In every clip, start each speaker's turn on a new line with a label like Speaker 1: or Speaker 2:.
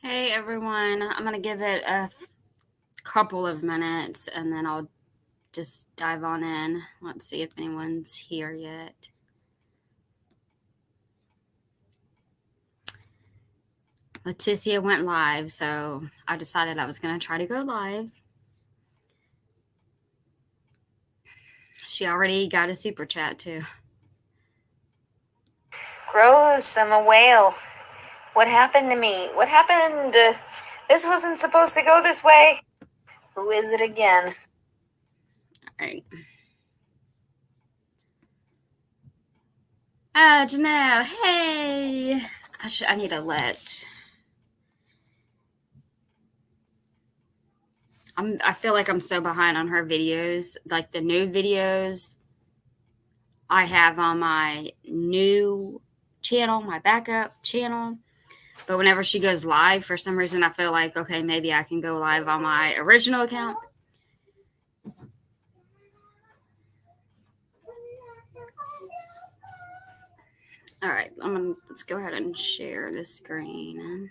Speaker 1: Hey everyone, I'm going to give it a couple of minutes and then I'll just dive on in. Let's see if anyone's here yet. Leticia went live, so I decided I was going to try to go live. She already got a super chat too.
Speaker 2: Gross, I'm a whale. What happened to me? What happened? This wasn't supposed to go this way. Who is it again?
Speaker 1: All right. Janelle, hey! I need to let... I feel like I'm so behind on her videos. Like the new videos I have on my new channel, my backup channel. But whenever she goes live, for some reason, I feel like, okay, maybe I can go live on my original account. All right, let's go ahead and share the screen.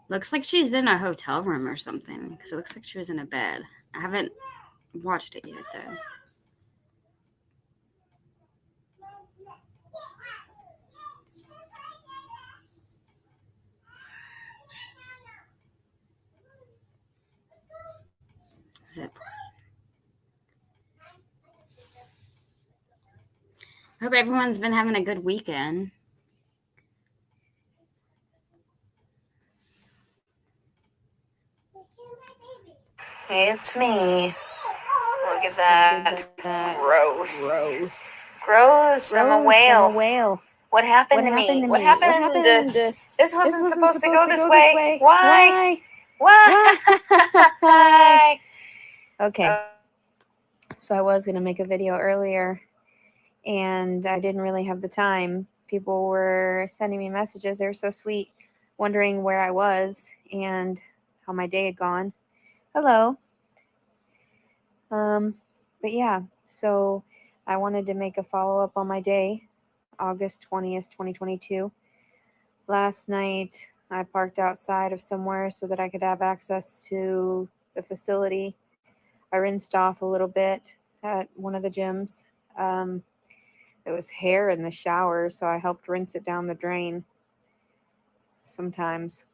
Speaker 1: Looks like she's in a hotel room or something, because it looks like she was in a bed. I haven't watched it yet, though. Is it? Hope everyone's been having a good weekend.
Speaker 2: It's me. Look at that. Gross, I'm a whale. What happened to me? What happened? This wasn't supposed to go this way. Why?
Speaker 3: Okay. So I was going to make a video earlier and I didn't really have the time. People were sending me messages. They were so sweet, wondering where I was and how my day had gone. Hello. But yeah, so I wanted to make a follow-up on my day, August 20th, 2022. Last night, I parked outside of somewhere so that I could have access to the facility. I rinsed off a little bit at one of the gyms. There was hair in the shower, so I helped rinse it down the drain sometimes.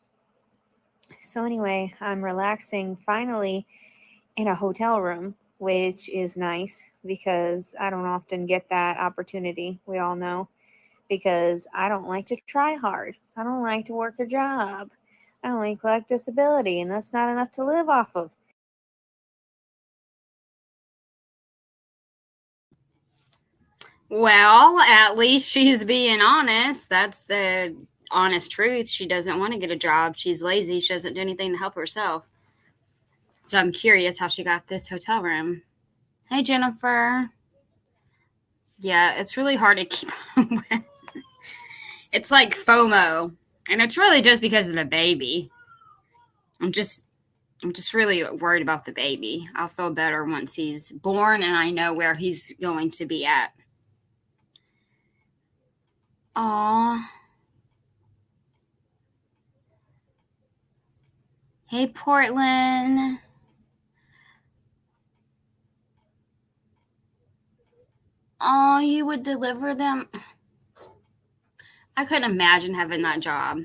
Speaker 3: So anyway, I'm relaxing finally in a hotel room, which is nice because I don't often get that opportunity. We all know, because I don't like to try hard. I don't like to work a job. I only collect disability, and that's not enough to live off of.
Speaker 1: Well, at least she's being honest. That's the honest truth. She doesn't want to get a job. She's lazy. She doesn't do anything to help herself. So I'm curious how she got this hotel room. Hey, Jennifer. Yeah, it's really hard to keep up with. It's like FOMO. And it's really just because of the baby. I'm just really worried about the baby. I'll feel better once he's born and I know where he's going to be at. Aww. Hey, Portland. Oh, you would deliver them? I couldn't imagine having that job.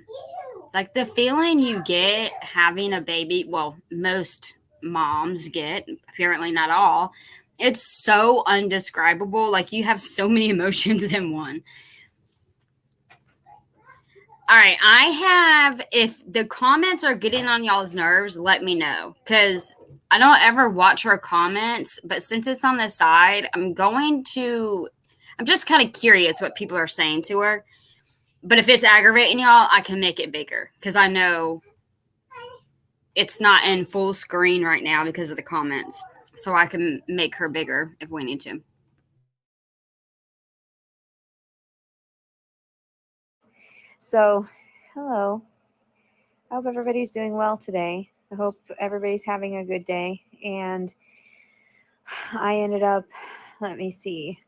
Speaker 1: Like the feeling you get having a baby, well, most moms get, apparently not all. It's so undescribable. Like you have so many emotions in one. All right, if the comments are getting on y'all's nerves, let me know. Because I don't ever watch her comments, but since it's on the side, I'm just kind of curious what people are saying to her. But if it's aggravating y'all, I can make it bigger. Because I know it's not in full screen right now because of the comments. So I can make her bigger if we need to.
Speaker 3: So, hello. I hope everybody's doing well today. I hope everybody's having a good day. And I ended up, let me see.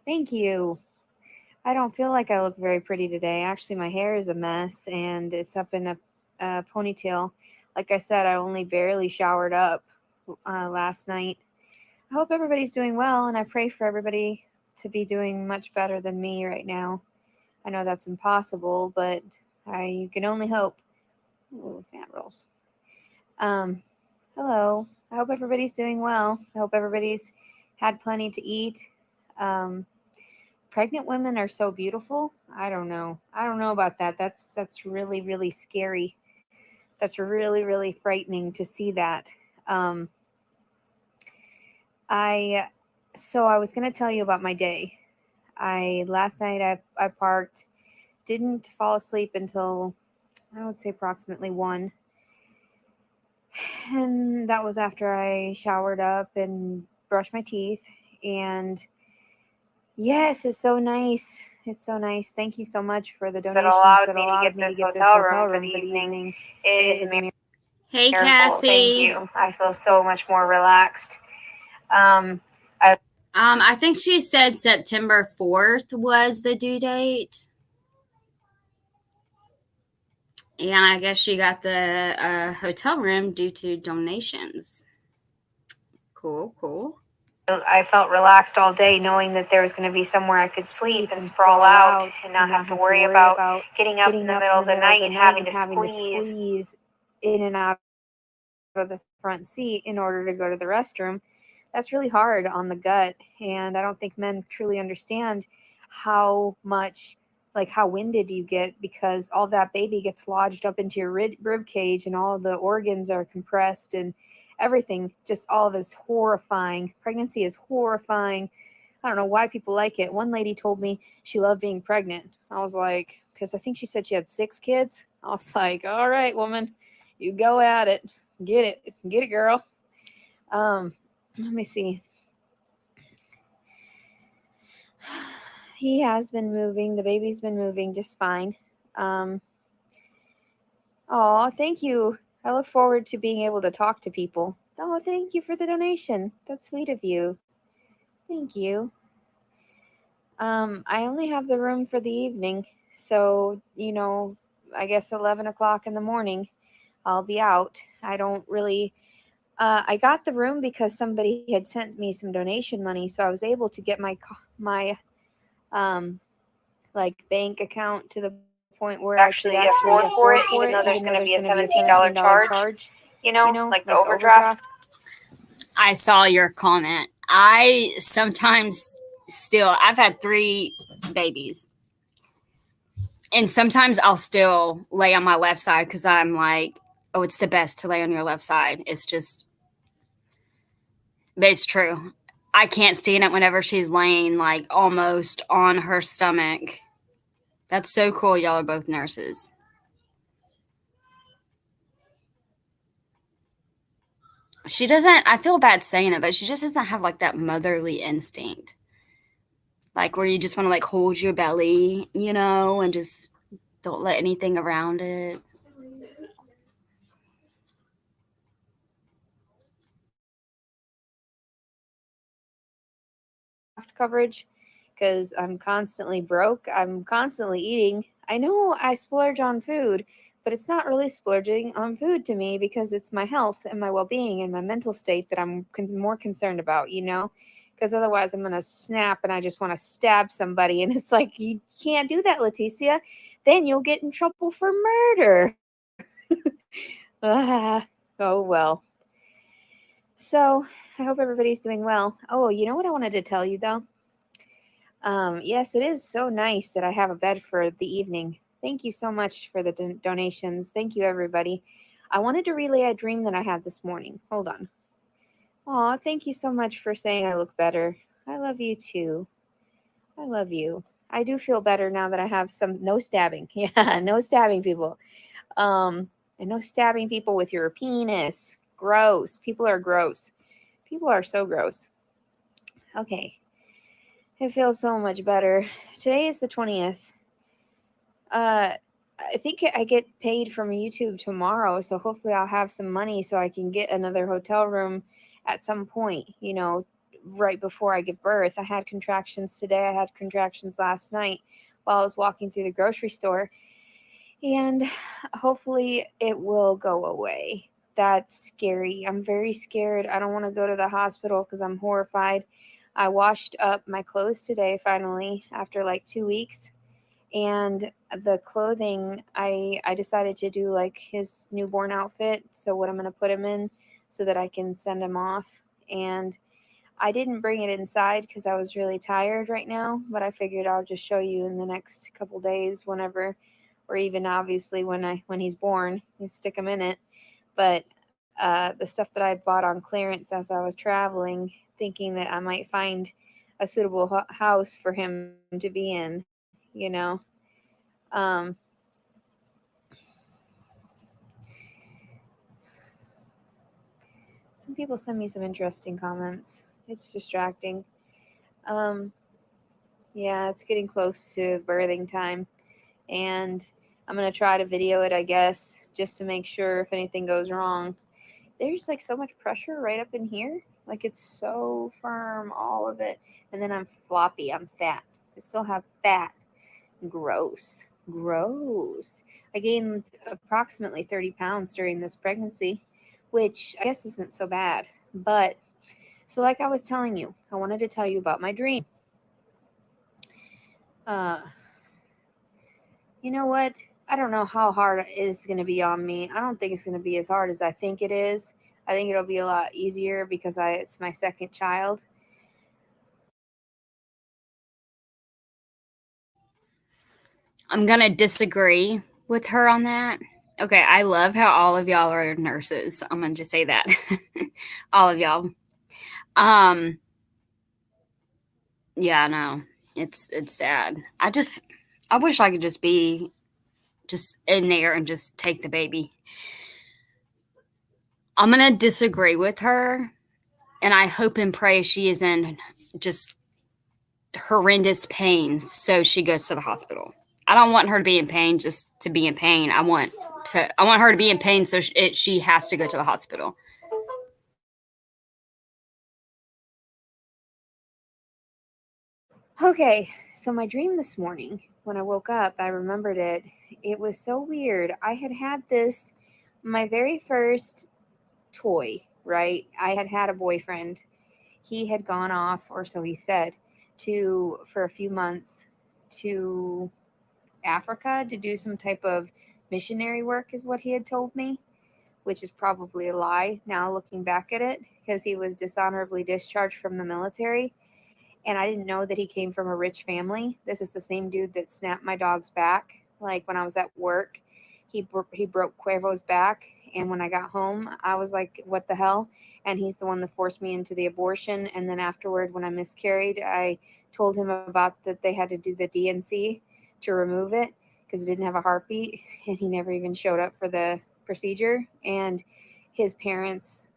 Speaker 3: Thank you. I don't feel like I look very pretty today. Actually, my hair is a mess and it's up in a ponytail. Like I said, I only barely showered up last night. I hope everybody's doing well, and I pray for everybody to be doing much better than me right now. I know that's impossible, but you can only hope. Ooh, fat rolls. Um, hello. I hope everybody's doing well. I hope everybody's had plenty to eat. Um, Pregnant women are so beautiful. I don't know. I don't know about that. That's really really scary. That's really really frightening to see that. Um, I so I was going to tell you about my day. I last night I parked, didn't fall asleep until I would say approximately 1. And that was after I showered up and brushed my teeth. And yes, it's so nice. It's so nice. Thank you so much for the
Speaker 2: That
Speaker 3: donations
Speaker 2: allowed me to get this hotel room for the evening. It is a miracle.
Speaker 1: Hey,
Speaker 2: Thank
Speaker 1: Cassie.
Speaker 2: you. I feel so much more relaxed. I
Speaker 1: I think she said September 4th was the due date. And I guess she got the hotel room due to donations. Cool, cool.
Speaker 2: I felt relaxed all day knowing that there was going to be somewhere I could sleep and sprawl out and not have to worry about getting up in the middle of the night and having to squeeze
Speaker 3: in and out of the front seat in order to go to the restroom. That's really hard on the gut, and I don't think men truly understand how much, like how winded you get, because all that baby gets lodged up into your rib cage and all the organs are compressed and everything. Just all of it is horrifying. Pregnancy is horrifying. I don't know why people like it. One lady told me she loved being pregnant. I was like, because I think she said she had 6 kids. I was like, all right, woman, you go at it. Get it, girl. Let me see. He has been moving. The baby's been moving just fine. Oh, thank you. I look forward to being able to talk to people. Oh, thank you for the donation. That's sweet of you. Thank you. I only have the room for the evening, so I guess 11 o'clock in the morning, I'll be out. I don't really. I got the room because somebody had sent me some donation money, so I was able to get my like bank account to the point where I could
Speaker 2: actually afford for it, even though there's going to be a $17 charge, like the overdraft.
Speaker 1: I saw your comment. I sometimes I've had 3 babies. And sometimes I'll still lay on my left side because I'm like, oh, it's the best to lay on your left side. But it's true. I can't stand it whenever she's laying like almost on her stomach. That's so cool. Y'all are both nurses. She doesn't, I feel bad saying it, but she just doesn't have like that motherly instinct. Like where you just want to like hold your belly, and just don't let anything around it.
Speaker 3: Coverage because I'm constantly broke. I'm constantly eating. I know I splurge on food, but it's not really splurging on food to me because it's my health and my well-being and my mental state that I'm more concerned about, because otherwise I'm going to snap and I just want to stab somebody. And it's like, you can't do that, Leticia. Then you'll get in trouble for murder. Oh, well. So I hope everybody's doing well. Oh, you know what I wanted to tell you, though? Yes, it is so nice that I have a bed for the evening. Thank you so much for the donations. Thank you, everybody. I wanted to relay a dream that I had this morning. Hold on. Aw, thank you so much for saying I look better. I love you too. I love you. I do feel better now that I have no stabbing. Yeah, no stabbing people. And no stabbing people with your penis. Gross. People are gross. People are so gross. Okay. It feels so much better. Today is the 20th. I think I get paid from YouTube tomorrow, so hopefully I'll have some money so I can get another hotel room at some point. right before I give birth. I had contractions today. I had contractions last night while I was walking through the grocery store. And hopefully it will go away. That's scary. I'm very scared. I don't want to go to the hospital because I'm horrified. I washed up my clothes today finally after like 2 weeks. And the clothing, I decided to do like his newborn outfit. So what I'm going to put him in so that I can send him off. And I didn't bring it inside because I was really tired right now, but I figured I'll just show you in the next couple days whenever, or even obviously when he's born, you stick him in it. But the stuff that I bought on clearance as I was traveling, thinking that I might find a suitable house for him to be in, Um, some people send me some interesting comments. It's distracting. Um, yeah, it's getting close to birthing time, and I'm gonna try to video it, I guess, just to make sure if anything goes wrong. There's like so much pressure right up in here. Like it's so firm, all of it. And then I'm floppy, I'm fat. I still have fat. Gross. Gross. I gained approximately 30 pounds during this pregnancy, which I guess isn't so bad. But so, like I was telling you, I wanted to tell you about my dream. Uh, you know what? I don't know how hard it is going to be on me. I don't think it's going to be as hard as I think it is. I think it'll be a lot easier because it's my second child.
Speaker 1: I'm going to disagree with her on that. Okay, I love how all of y'all are nurses. I'm going to just say that. All of y'all. Yeah, no. It's sad. I wish I could just be just in there and just take the baby. I'm going to disagree with her, and I hope and pray she is in just horrendous pain so she goes to the hospital. I don't want her to be in pain just to be in pain. I want her to be in pain so she has to go to the hospital.
Speaker 3: Okay, so my dream this morning, when I woke up, I remembered it. It was so weird. I had this, my very first toy, right? I had a boyfriend. He had gone off, or so he said, for a few months to Africa to do some type of missionary work, is what he had told me, which is probably a lie now looking back at it, because he was dishonorably discharged from the military. And I didn't know that he came from a rich family. This is the same dude that snapped my dog's back. Like when I was at work, he broke Cuervo's back, and when I got home, I was like, "What the hell?" And he's the one that forced me into the abortion. And then afterward, when I miscarried, I told him about that they had to do the DNC to remove it because it didn't have a heartbeat, and he never even showed up for the procedure. And his parents,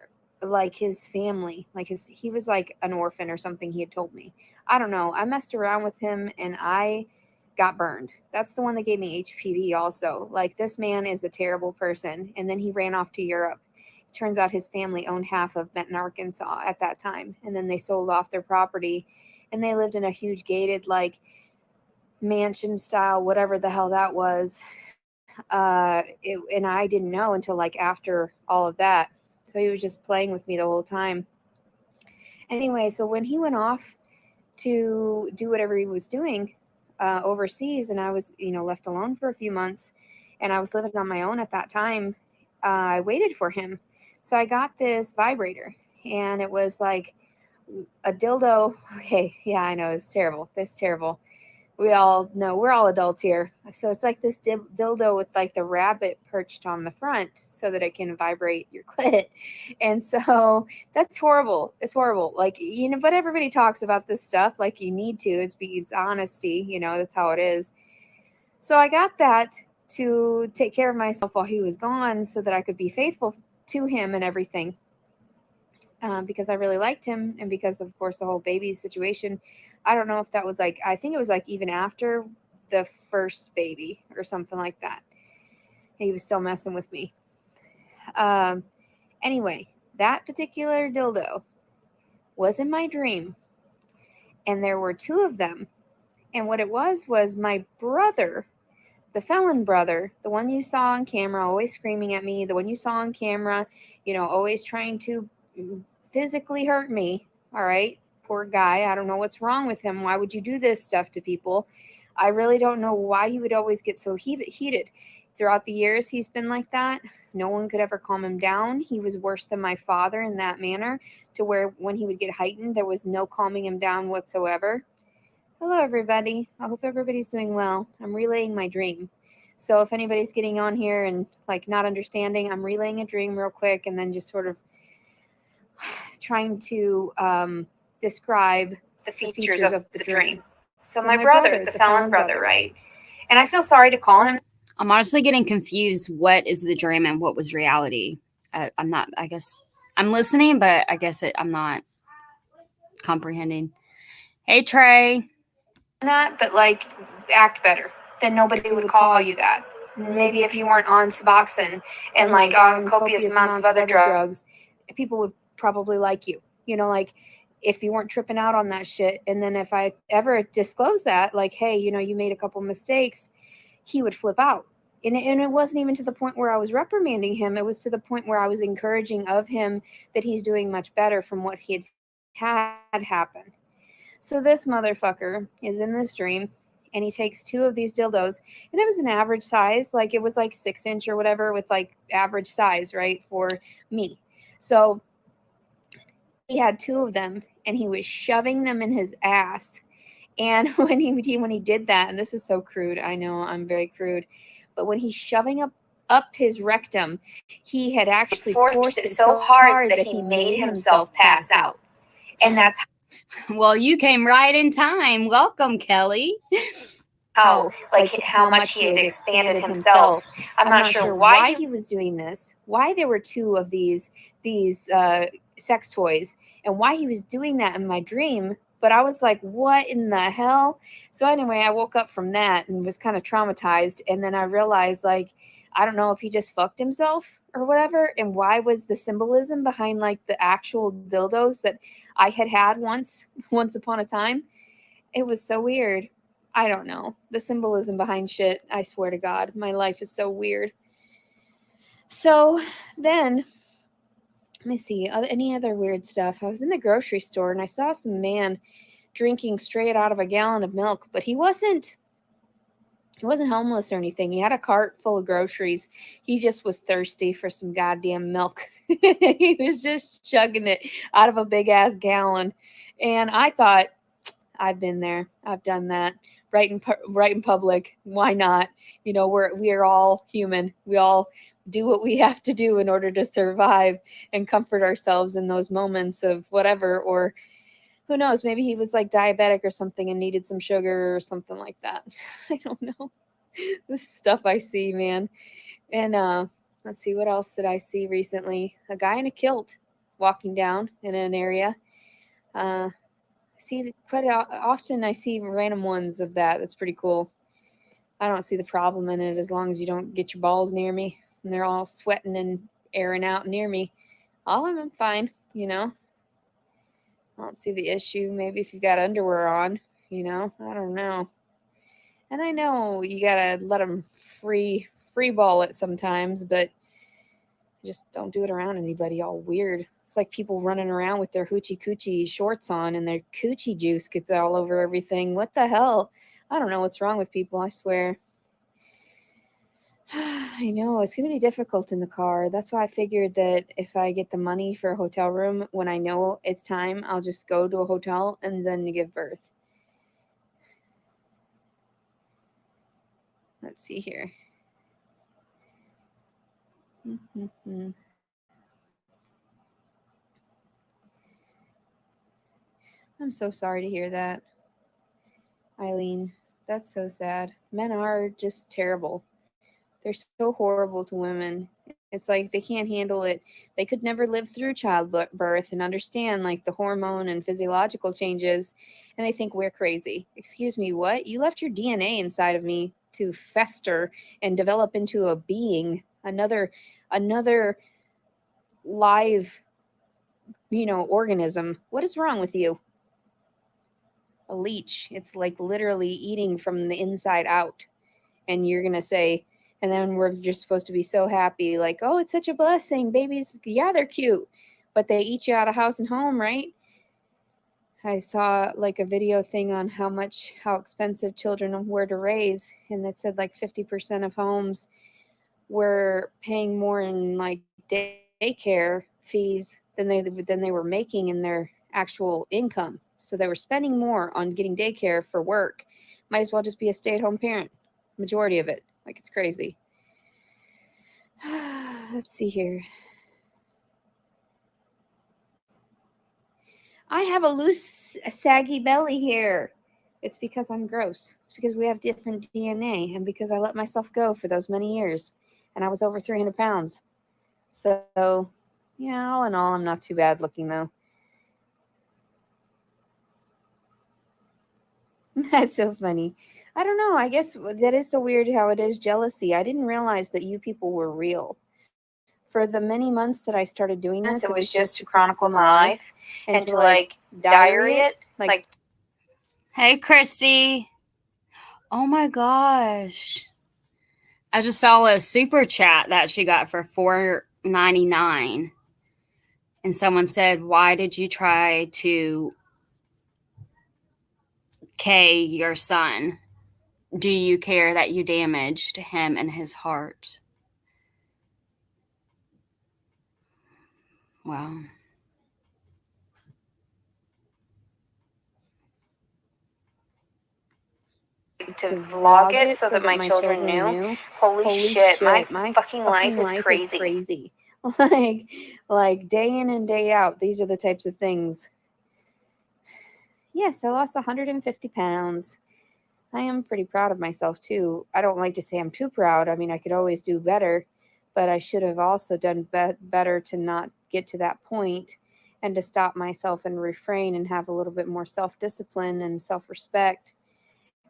Speaker 3: like his family, like he was like an orphan or something, he had told me. I don't know. I messed around with him and I got burned. That's the one that gave me HPV also. Like this man is a terrible person. And then he ran off to Europe. Turns out his family owned half of Benton, Arkansas at that time. And then they sold off their property and they lived in a huge gated like mansion style, whatever the hell that was. And I didn't know until like after all of that. So he was just playing with me the whole time. Anyway, so when he went off to do whatever he was doing overseas, and I was, left alone for a few months, and I was living on my own at that time, I waited for him. So I got this vibrator, and it was like a dildo. Okay, yeah, I know, it's terrible. It's terrible. We all know we're all adults here. So it's like this dildo with like the rabbit perched on the front so that it can vibrate your clit. And so that's horrible. It's horrible. Like, but everybody talks about this stuff like you need to. It's honesty, that's how it is. So I got that to take care of myself while he was gone so that I could be faithful to him and everything. Because I really liked him and because, of course, the whole baby situation. I don't know if that was like, I think it was like even after the first baby or something like that. He was still messing with me. Anyway, that particular dildo was in my dream, and there were two of them. And what it was my brother, the felon brother, the one you saw on camera, always screaming at me, the one you saw on camera, always trying to physically hurt me. All right. Poor guy. I don't know what's wrong with him. Why would you do this stuff to people? I really don't know why he would always get so heated. Throughout the years, he's been like that. No one could ever calm him down. He was worse than my father in that manner, to where when he would get heightened, there was no calming him down whatsoever. Hello, everybody. I hope everybody's doing well. I'm relaying my dream. So if anybody's getting on here and not understanding, I'm relaying a dream real quick and then just sort of trying to describe
Speaker 2: the features of the dream. So my brother, the felon brother, right? And I feel sorry to call him.
Speaker 1: I'm honestly getting confused. What is the dream and what was reality? I'm not, I guess I'm listening, but I guess I'm not comprehending. Hey, Trey.
Speaker 2: That, but act better. Then nobody would call you that. Maybe if you weren't on Suboxone and on copious amounts of other drugs,
Speaker 3: people would probably like you. If you weren't tripping out on that shit. And then if I ever disclose that, hey, you made a couple mistakes, he would flip out. And it wasn't even to the point where I was reprimanding him. It was to the point where I was encouraging of him that he's doing much better from what he had happen. So this motherfucker is in this dream, and he takes two of these dildos, and it was an average size, it was 6-inch or whatever, with average size, right, for me. So he had two of them, and he was shoving them in his ass. And when he did that, and this is so crude, I know I'm very crude, but when he's shoving up his rectum, he had actually forced it so hard that he made himself pass out. And that's
Speaker 1: well, you came right in time. Welcome, Kelly.
Speaker 2: How much he had expanded himself. I'm not sure why
Speaker 3: he was doing this, why there were two of these sex toys, and why he was doing that in my dream. But I was like, what in the hell? So anyway, I woke up from that and was kind of traumatized. And then I realized, I don't know if he just fucked himself or whatever. And why was the symbolism behind the actual dildos that I had once upon a time? It was so weird. I don't know. The symbolism behind shit, I swear to God, my life is so weird. So then, let me see, any other weird stuff. I was in the grocery store and I saw some man drinking straight out of a gallon of milk, but he wasn't homeless or anything. He had a cart full of groceries. He just was thirsty for some goddamn milk. He was just chugging it out of a big ass gallon. And I thought, I've been there. I've done that. Right in public. Why not? We are all human. We all do what we have to do in order to survive and comfort ourselves in those moments of whatever. Or who knows, maybe he was diabetic or something and needed some sugar or something like that. I don't know. This stuff I see, man. And let's see, what else did I see recently? A guy in a kilt walking down in an area. See, quite often I see random ones of that. That's pretty cool. I don't see the problem in it as long as you don't get your balls near me and they're all sweating and airing out near me. All of them fine, I don't see the issue. Maybe if you got underwear on, I don't know. And I know you gotta let them free ball it sometimes, but just don't do it around anybody all weird. It's like people running around with their hoochie coochie shorts on and their coochie juice gets all over everything. What the hell? I don't know what's wrong with people, I swear. I know, it's going to be difficult in the car. That's why I figured that if I get the money for a hotel room, when I know it's time, I'll just go to a hotel and then give birth. Let's see here. I'm so sorry to hear that, Eileen. That's so sad. Men are just terrible. They're so horrible to women. It's like they can't handle it. They could never live through childbirth and understand the hormone and physiological changes, and they think we're crazy. Excuse me, what? You left your DNA inside of me to fester and develop into a being, another live organism. What is wrong with you? A leech. It's like literally eating from the inside out. And you're going to say, and then we're just supposed to be so happy, like, oh, it's such a blessing. Babies, yeah, they're cute, but they eat you out of house and home, right? I saw like a video thing on how expensive children were to raise, and it said like 50% of homes were paying more in like daycare fees than they were making in their actual income. So they were spending more on getting daycare for work. Might as well just be a stay-at-home parent. Majority of it. Like, it's crazy. Let's see here. I have a loose, saggy belly here. It's because I'm gross. It's because we have different DNA, and because I let myself go for those many years, and I was over 300 pounds. So, yeah, all in all, I'm not too bad looking, though. That's so funny. I don't know. I guess that is so weird how it is jealousy. I didn't realize that you people were real. For the many months that I started doing this,
Speaker 2: It was just to chronicle my life and to like
Speaker 3: diary
Speaker 2: diary it. Like,
Speaker 1: Hey, Christy. Oh my gosh. I just saw a super chat that she got for $4.99. And someone said, why did you try to K your son? Do you care that you damaged him and his heart? Wow.
Speaker 2: to vlog it so that my children knew. Holy shit, my fucking life is crazy.
Speaker 3: like day in and day out, these are the types of things. Yes, I lost 150 pounds. I am pretty proud of myself too. I don't like to say I'm too proud. I mean, I could always do better, but I should have also done better to not get to that point and to stop myself and refrain and have a little bit more self-discipline and self-respect.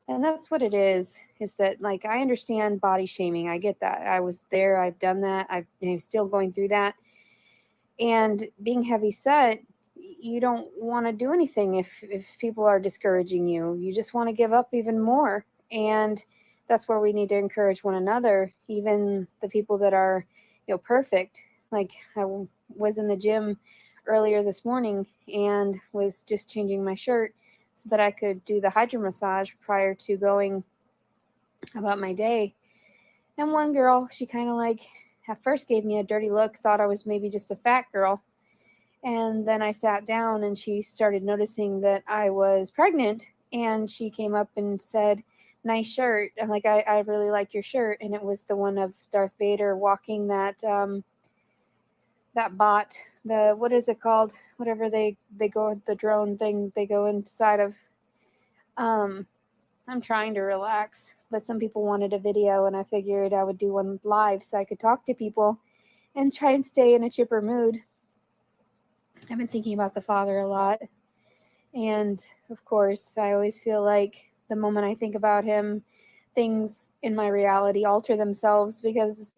Speaker 3: And that's what it is that, like, I understand body shaming. I get that. I was there. I've done that. I'm still going through that. And being heavy set, you don't want to do anything if people are discouraging you. You just want to give up even more. And that's where we need to encourage one another, even the people that are, perfect. Like, I was in the gym earlier this morning and was just changing my shirt so that I could do the hydro massage prior to going about my day. And one girl, she kind of like at first gave me a dirty look, thought I was maybe just a fat girl. And then I sat down and she started noticing that I was pregnant, and she came up and said, nice shirt. I'm like, I really like your shirt. And it was the one of Darth Vader walking that bot, what is it called? Whatever they go, the drone thing they go inside of. I'm trying to relax, but some people wanted a video, and I figured I would do one live so I could talk to people and try and stay in a chipper mood. I've been thinking about the Father a lot, and of course, I always feel like the moment I think about him, things in my reality alter themselves, because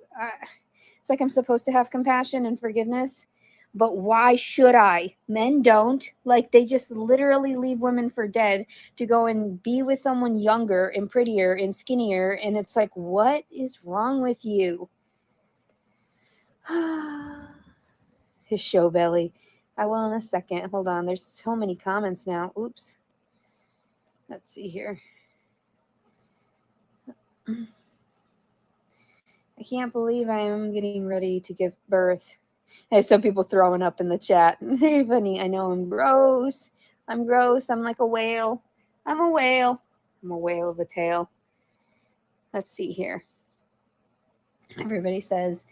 Speaker 3: it's like I'm supposed to have compassion and forgiveness, but why should I? Men don't. Like, they just literally leave women for dead to go and be with someone younger and prettier and skinnier, and it's like, what is wrong with you? His show belly. I will in a second. Hold on. There's so many comments now. Oops. Let's see here. I can't believe I am getting ready to give birth. There's some people throwing up in the chat. Very funny. I know I'm gross. I'm gross. I'm like a whale. I'm a whale. I'm a whale of a tail. Let's see here. Everybody says,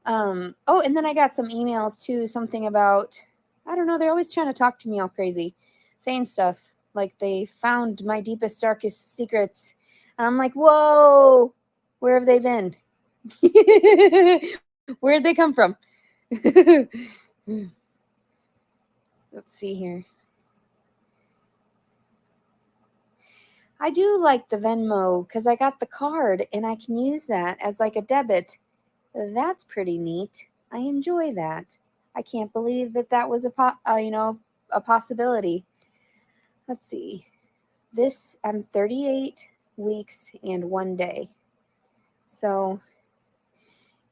Speaker 3: oh, and then I got some emails too, something about, I don't know, they're always trying to talk to me all crazy, saying stuff like they found my deepest, darkest secrets. And I'm like, whoa, where have they been? Where'd they come from? Let's see here. I do like the Venmo because I got the card and I can use that as like a debit. That's pretty neat. I enjoy that. I can't believe that was a possibility. Let's see. I'm 38 weeks and 1 day. So,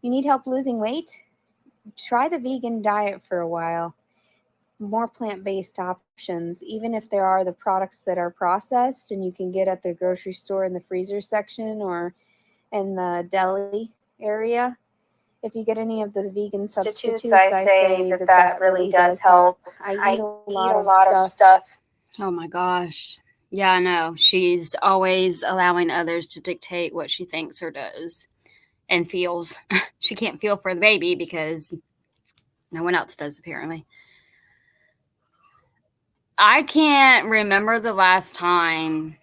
Speaker 3: you need help losing weight? Try the vegan diet for a while. More plant-based options, even if there are the products that are processed and you can get at the grocery store in the freezer section or in the deli area. If you get any of the vegan substitutes,
Speaker 2: I say that really does help.
Speaker 3: I eat a
Speaker 2: eat a
Speaker 3: lot
Speaker 2: lot
Speaker 3: of
Speaker 2: of
Speaker 3: stuff.
Speaker 1: Oh my gosh. Yeah, I know. She's always allowing others to dictate what she thinks or does and feels. She can't feel for the baby because no one else does, apparently. I can't remember the last time.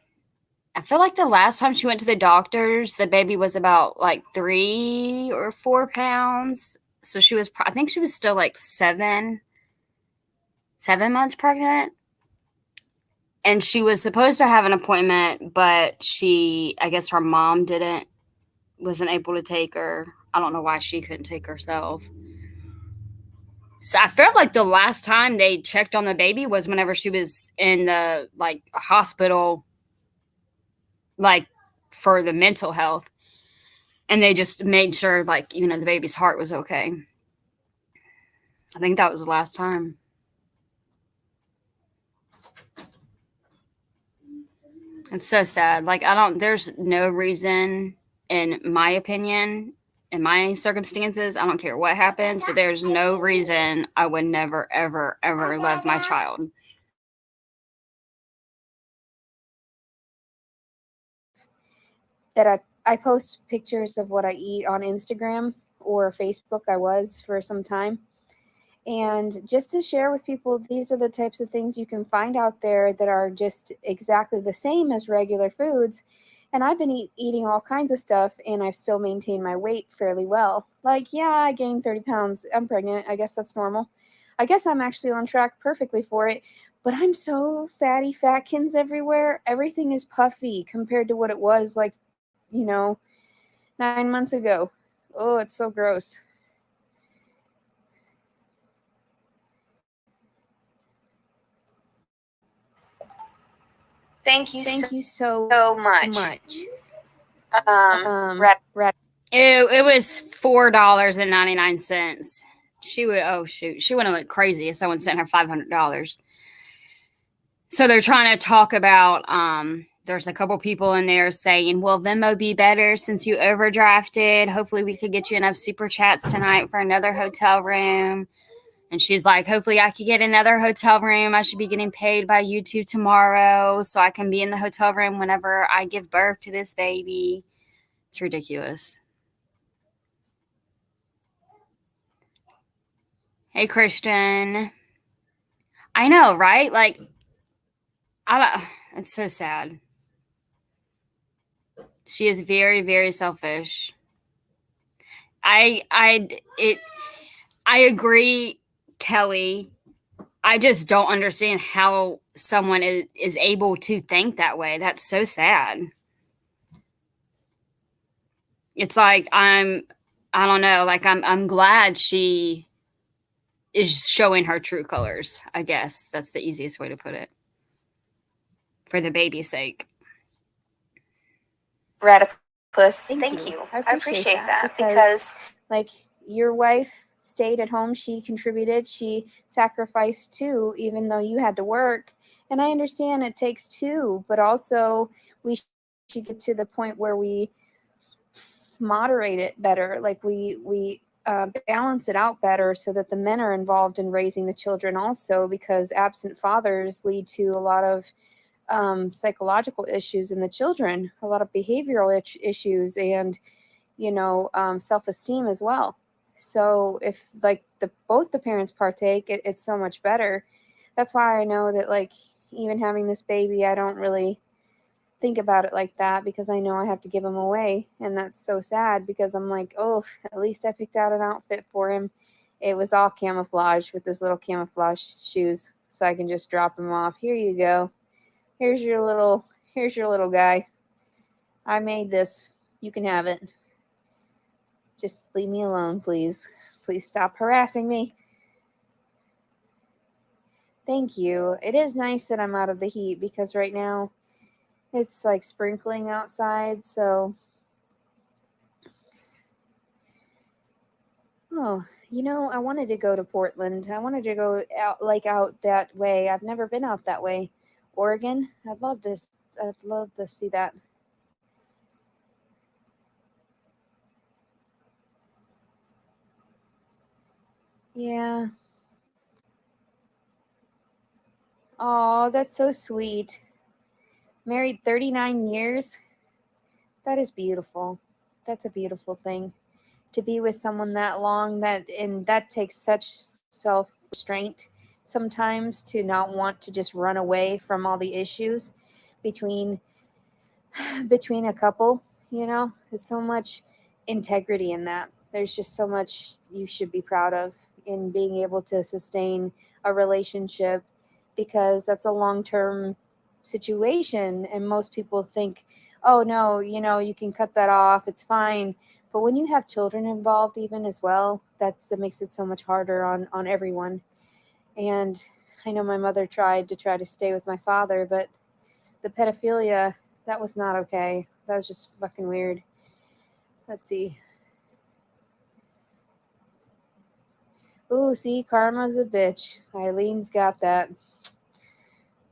Speaker 1: I feel like the last time she went to the doctors, the baby was about like 3 or 4 pounds. So she was, I think she was still like 7 months pregnant. And she was supposed to have an appointment, but I guess her mom wasn't able to take her. I don't know why she couldn't take herself. So I felt like the last time they checked on the baby was whenever she was in the like hospital, like for the mental health. And they just made sure like, the baby's heart was okay. I think that was the last time. It's so sad. Like, there's no reason, in my opinion, in my circumstances, I don't care what happens, but there's no reason I would never, ever, ever love my child.
Speaker 3: That I post pictures of what I eat on Instagram or Facebook. I was for some time. And just to share with people, these are the types of things you can find out there that are just exactly the same as regular foods. And I've been eating all kinds of stuff, and I've still maintained my weight fairly well. Like, yeah, I gained 30 pounds. I'm pregnant. I guess that's normal. I guess I'm actually on track perfectly for it. But I'm so fatty, fatkins everywhere. Everything is puffy compared to what it was like, 9 months ago. Oh, it's so gross.
Speaker 2: Thank you
Speaker 3: so
Speaker 2: much.
Speaker 3: Red.
Speaker 1: It was $4.99. She would have went crazy if someone sent her $500. So they're trying to talk about, there's a couple people in there saying, will Venmo be better since you overdrafted? Hopefully we could get you enough super chats tonight for another hotel room. And she's like, hopefully I could get another hotel room. I should be getting paid by YouTube tomorrow so I can be in the hotel room whenever I give birth to this baby. It's ridiculous. Hey, Christian. I know, right? Like, it's so sad. She is very, very selfish. I agree, Kelly. I just don't understand how someone is able to think that way. That's so sad. It's like I don't know, like I'm glad she is showing her true colors. I guess that's the easiest way to put it. For the baby's sake.
Speaker 2: Radipus, thank you. I appreciate that because
Speaker 3: like your wife stayed at home, she contributed, she sacrificed too, even though you had to work. And I understand it takes two, but also we should get to the point where we moderate it better. Like we balance it out better so that the men are involved in raising the children also, because absent fathers lead to a lot of psychological issues in the children, a lot of behavioral issues, and self-esteem as well. So if like both the parents partake, it's so much better. That's why I know that, like, even having this baby, I don't really think about it like that, because I know I have to give him away, and that's so sad, because I'm like, oh, at least I picked out an outfit for him. It was all camouflage with this little camouflage shoes, so I can just drop him off. Here you go. Here's your little guy. I made this. You can have it. Just leave me alone, please. Please stop harassing me. Thank you. It is nice that I'm out of the heat because right now it's like sprinkling outside, so oh, I wanted to go to Portland. I wanted to go out that way. I've never been out that way. Oregon. I'd love to see that. Yeah. Oh, that's so sweet. Married 39 years. That is beautiful. That's a beautiful thing. To be with someone that long, that takes such self-restraint sometimes to not want to just run away from all the issues between between a couple, there's so much integrity in that. There's just so much you should be proud of in being able to sustain a relationship because that's a long-term situation and most people think, oh no, you can cut that off, it's fine. But when you have children involved even as well, that makes it so much harder on everyone. And I know my mother tried to stay with my father, but the pedophilia, that was not okay. That was just fucking weird. Let's see. Ooh, see, karma's a bitch. Eileen's got that.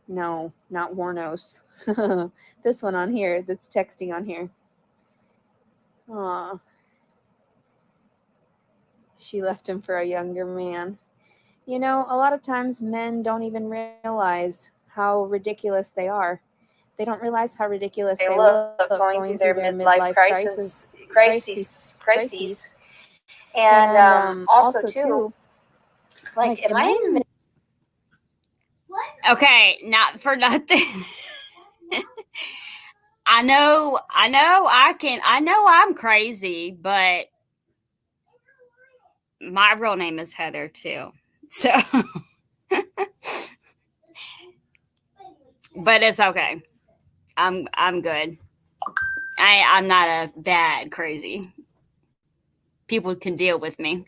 Speaker 3: No, not Warnos. This one on here that's texting on here. Aw. She left him for a younger man. A lot of times men don't even realize how ridiculous they are. They don't realize how ridiculous
Speaker 2: They
Speaker 3: they
Speaker 2: look
Speaker 3: look
Speaker 2: going
Speaker 3: going
Speaker 2: through
Speaker 3: through
Speaker 2: their
Speaker 3: their
Speaker 2: midlife
Speaker 3: midlife crises.
Speaker 2: And also
Speaker 3: Also,
Speaker 2: too,
Speaker 3: too,
Speaker 2: like, am
Speaker 3: am I
Speaker 2: I
Speaker 3: in?
Speaker 1: Okay, not for nothing. I know I'm crazy, but my real name is Heather too. So, but it's okay. I'm good. I'm not a bad crazy. People can deal with me.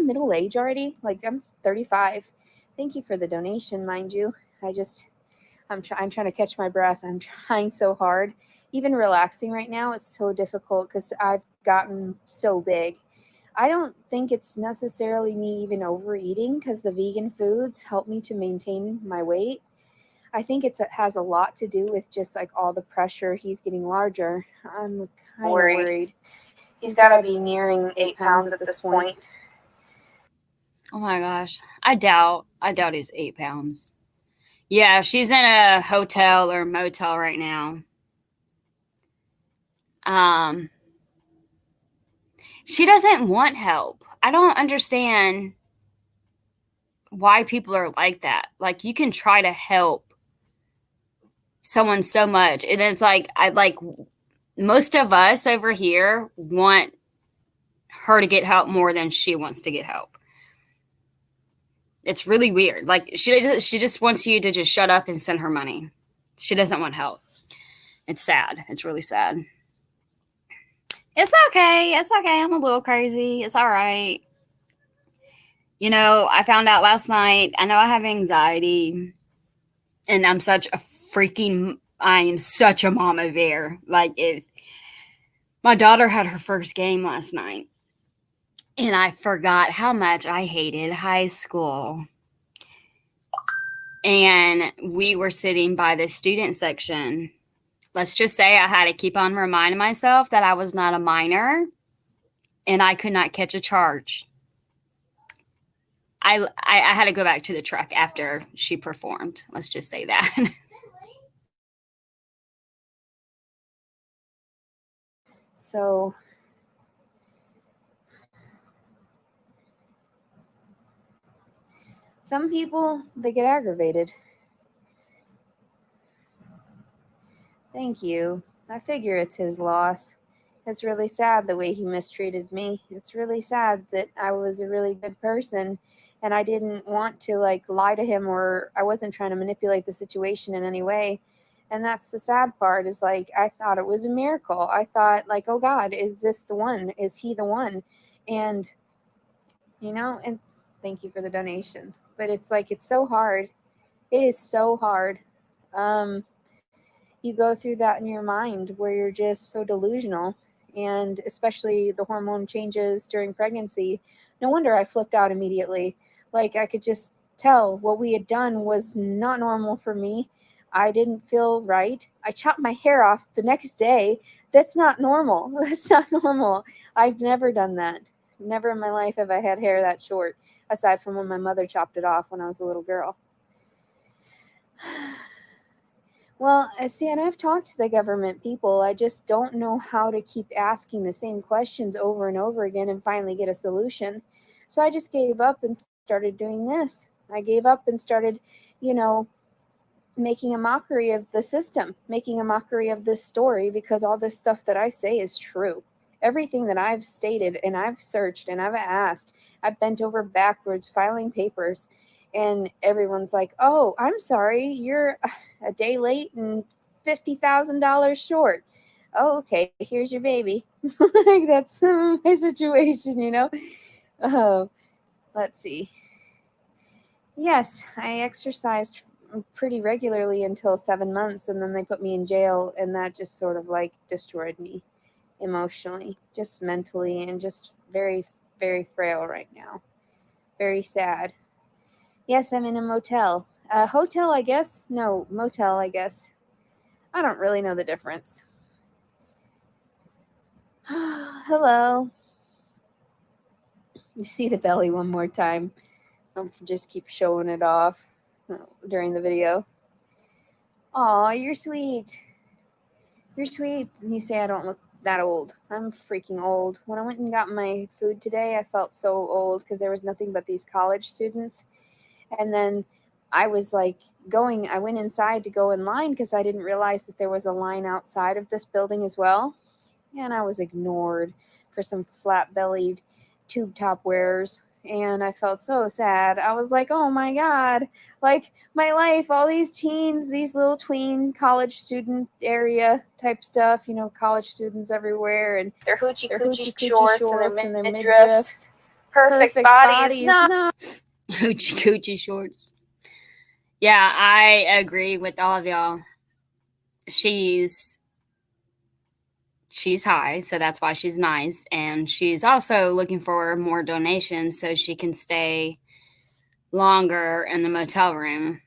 Speaker 3: Middle age already? Like I'm 35. Thank you for the donation, mind you. I'm trying to catch my breath. I'm trying so hard. Even relaxing right now, it's so difficult because I've gotten so big. I don't think it's necessarily me even overeating because the vegan foods help me to maintain my weight. I think it has a lot to do with just like all the pressure. He's getting larger. I'm kind of worried.
Speaker 2: He's got to be nearing 8 pounds at this point.
Speaker 1: Oh my gosh, I doubt he's 8 pounds. Yeah, she's in a hotel or motel right now. Um, she doesn't want help. I don't understand why people are like that. Like you can try to help someone so much, and it's like most of us over here want her to get help more than she wants to get help. It's really weird. Like she just wants you to just shut up and send her money. She doesn't want help. It's sad. It's really sad. It's okay. It's okay. I'm a little crazy. It's all right. I found out last night. I know I have anxiety, and I am such a mama bear. Like if my daughter had her first game last night, and I forgot how much I hated high school. And we were sitting by the student section. Let's just say I had to keep on reminding myself that I was not a minor and I could not catch a charge. I had to go back to the truck after she performed. Let's just say that.
Speaker 3: So some people, they get aggravated. Thank you. I figure it's his loss. It's really sad the way he mistreated me. It's really sad that I was a really good person and I didn't want to like lie to him or I wasn't trying to manipulate the situation in any way. And that's the sad part is like I thought it was a miracle. I thought like, oh God, is this the one? Is he the one? And, and thank you for the donation. But it's like, it's so hard. It is so hard. You go through that in your mind where you're just so delusional. And especially the hormone changes during pregnancy. No wonder I flipped out immediately. Like, I could just tell what we had done was not normal for me. I didn't feel right. I chopped my hair off the next day. That's not normal. That's not normal. I've never done that. Never in my life have I had hair that short, aside from when my mother chopped it off when I was a little girl. Well, see, and I've talked to the government people. I just don't know how to keep asking the same questions over and over again and finally get a solution. So I just gave up and started doing this. I gave up and started, making a mockery of the system, making a mockery of this story, because all this stuff that I say is true. Everything that I've stated and I've searched and I've asked, I've bent over backwards filing papers, and everyone's like, "Oh, I'm sorry, you're a day late and $50,000 short." Oh, okay, here's your baby. Like, that's my situation. Let's see. Yes, I exercised pretty regularly until 7 months, and then they put me in jail, and that just sort of like destroyed me emotionally, just mentally, and just very, very frail right now. Very sad. Yes, I'm in a motel. Hotel, I guess? No, motel, I guess. I don't really know the difference. Hello. You see the belly one more time. I'll just keep showing it off during the video. Aw, you're sweet. You're sweet. You say I don't look that old. I'm freaking old. When I went and got my food today, I felt so old because there was nothing but these college students. And then I was like I went inside to go in line because I didn't realize that there was a line outside of this building as well. And I was ignored for some flat-bellied tube top wearers. And I felt so sad. I was like, oh my God, like my life, all these teens, these little tween college student area type stuff, college students everywhere, and
Speaker 2: Their hoochie coochie
Speaker 3: shorts
Speaker 2: shorts
Speaker 3: and their
Speaker 2: midriffs. Perfect bodies. No.
Speaker 1: Hoochie coochie shorts. Yeah, I agree with all of y'all. She's high, so that's why she's nice, and she's also looking for more donations so she can stay longer in the motel room.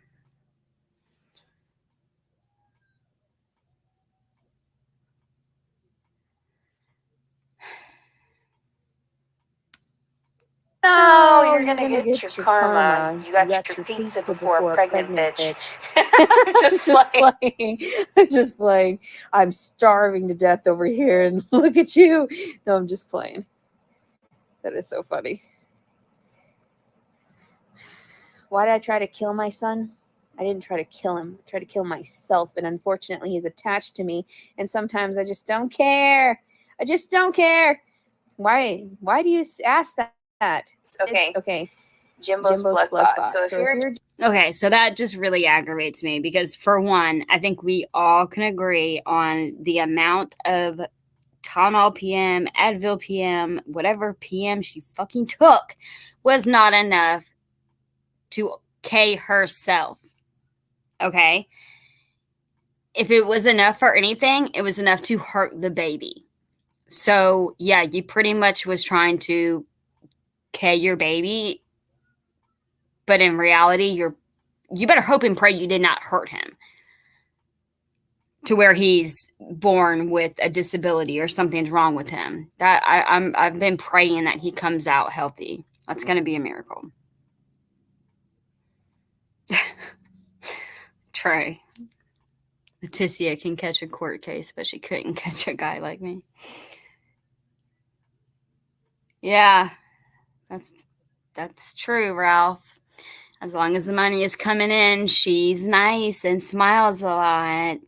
Speaker 2: No, you're gonna get your karma. You got your pizza before a pregnant bitch.
Speaker 3: Just playing. I'm just playing. I'm starving to death over here, and look at you. No, I'm just playing. That is so funny. Why did I try to kill my son? I didn't try to kill him. I tried to kill myself, and unfortunately he's attached to me, and sometimes I just don't care. I just don't care. Why do you ask that?
Speaker 2: Okay.
Speaker 3: It's okay.
Speaker 2: Jimbo's blood bought. So if you're
Speaker 1: Okay, so that just really aggravates me because, for one, I think we all can agree on the amount of Tylenol PM, Advil PM, whatever PM she fucking took was not enough to K herself. Okay? If it was enough for anything, it was enough to hurt the baby. So, yeah, you pretty much was trying to K your baby, but in reality, you better hope and pray you did not hurt him to where he's born with a disability or something's wrong with him. That I've been praying that he comes out healthy. That's going to be a miracle. Trey. Leticia can catch a court case, but she couldn't catch a guy like me. Yeah, that's true, Ralph. As long as the money is coming in, she's nice and smiles a lot.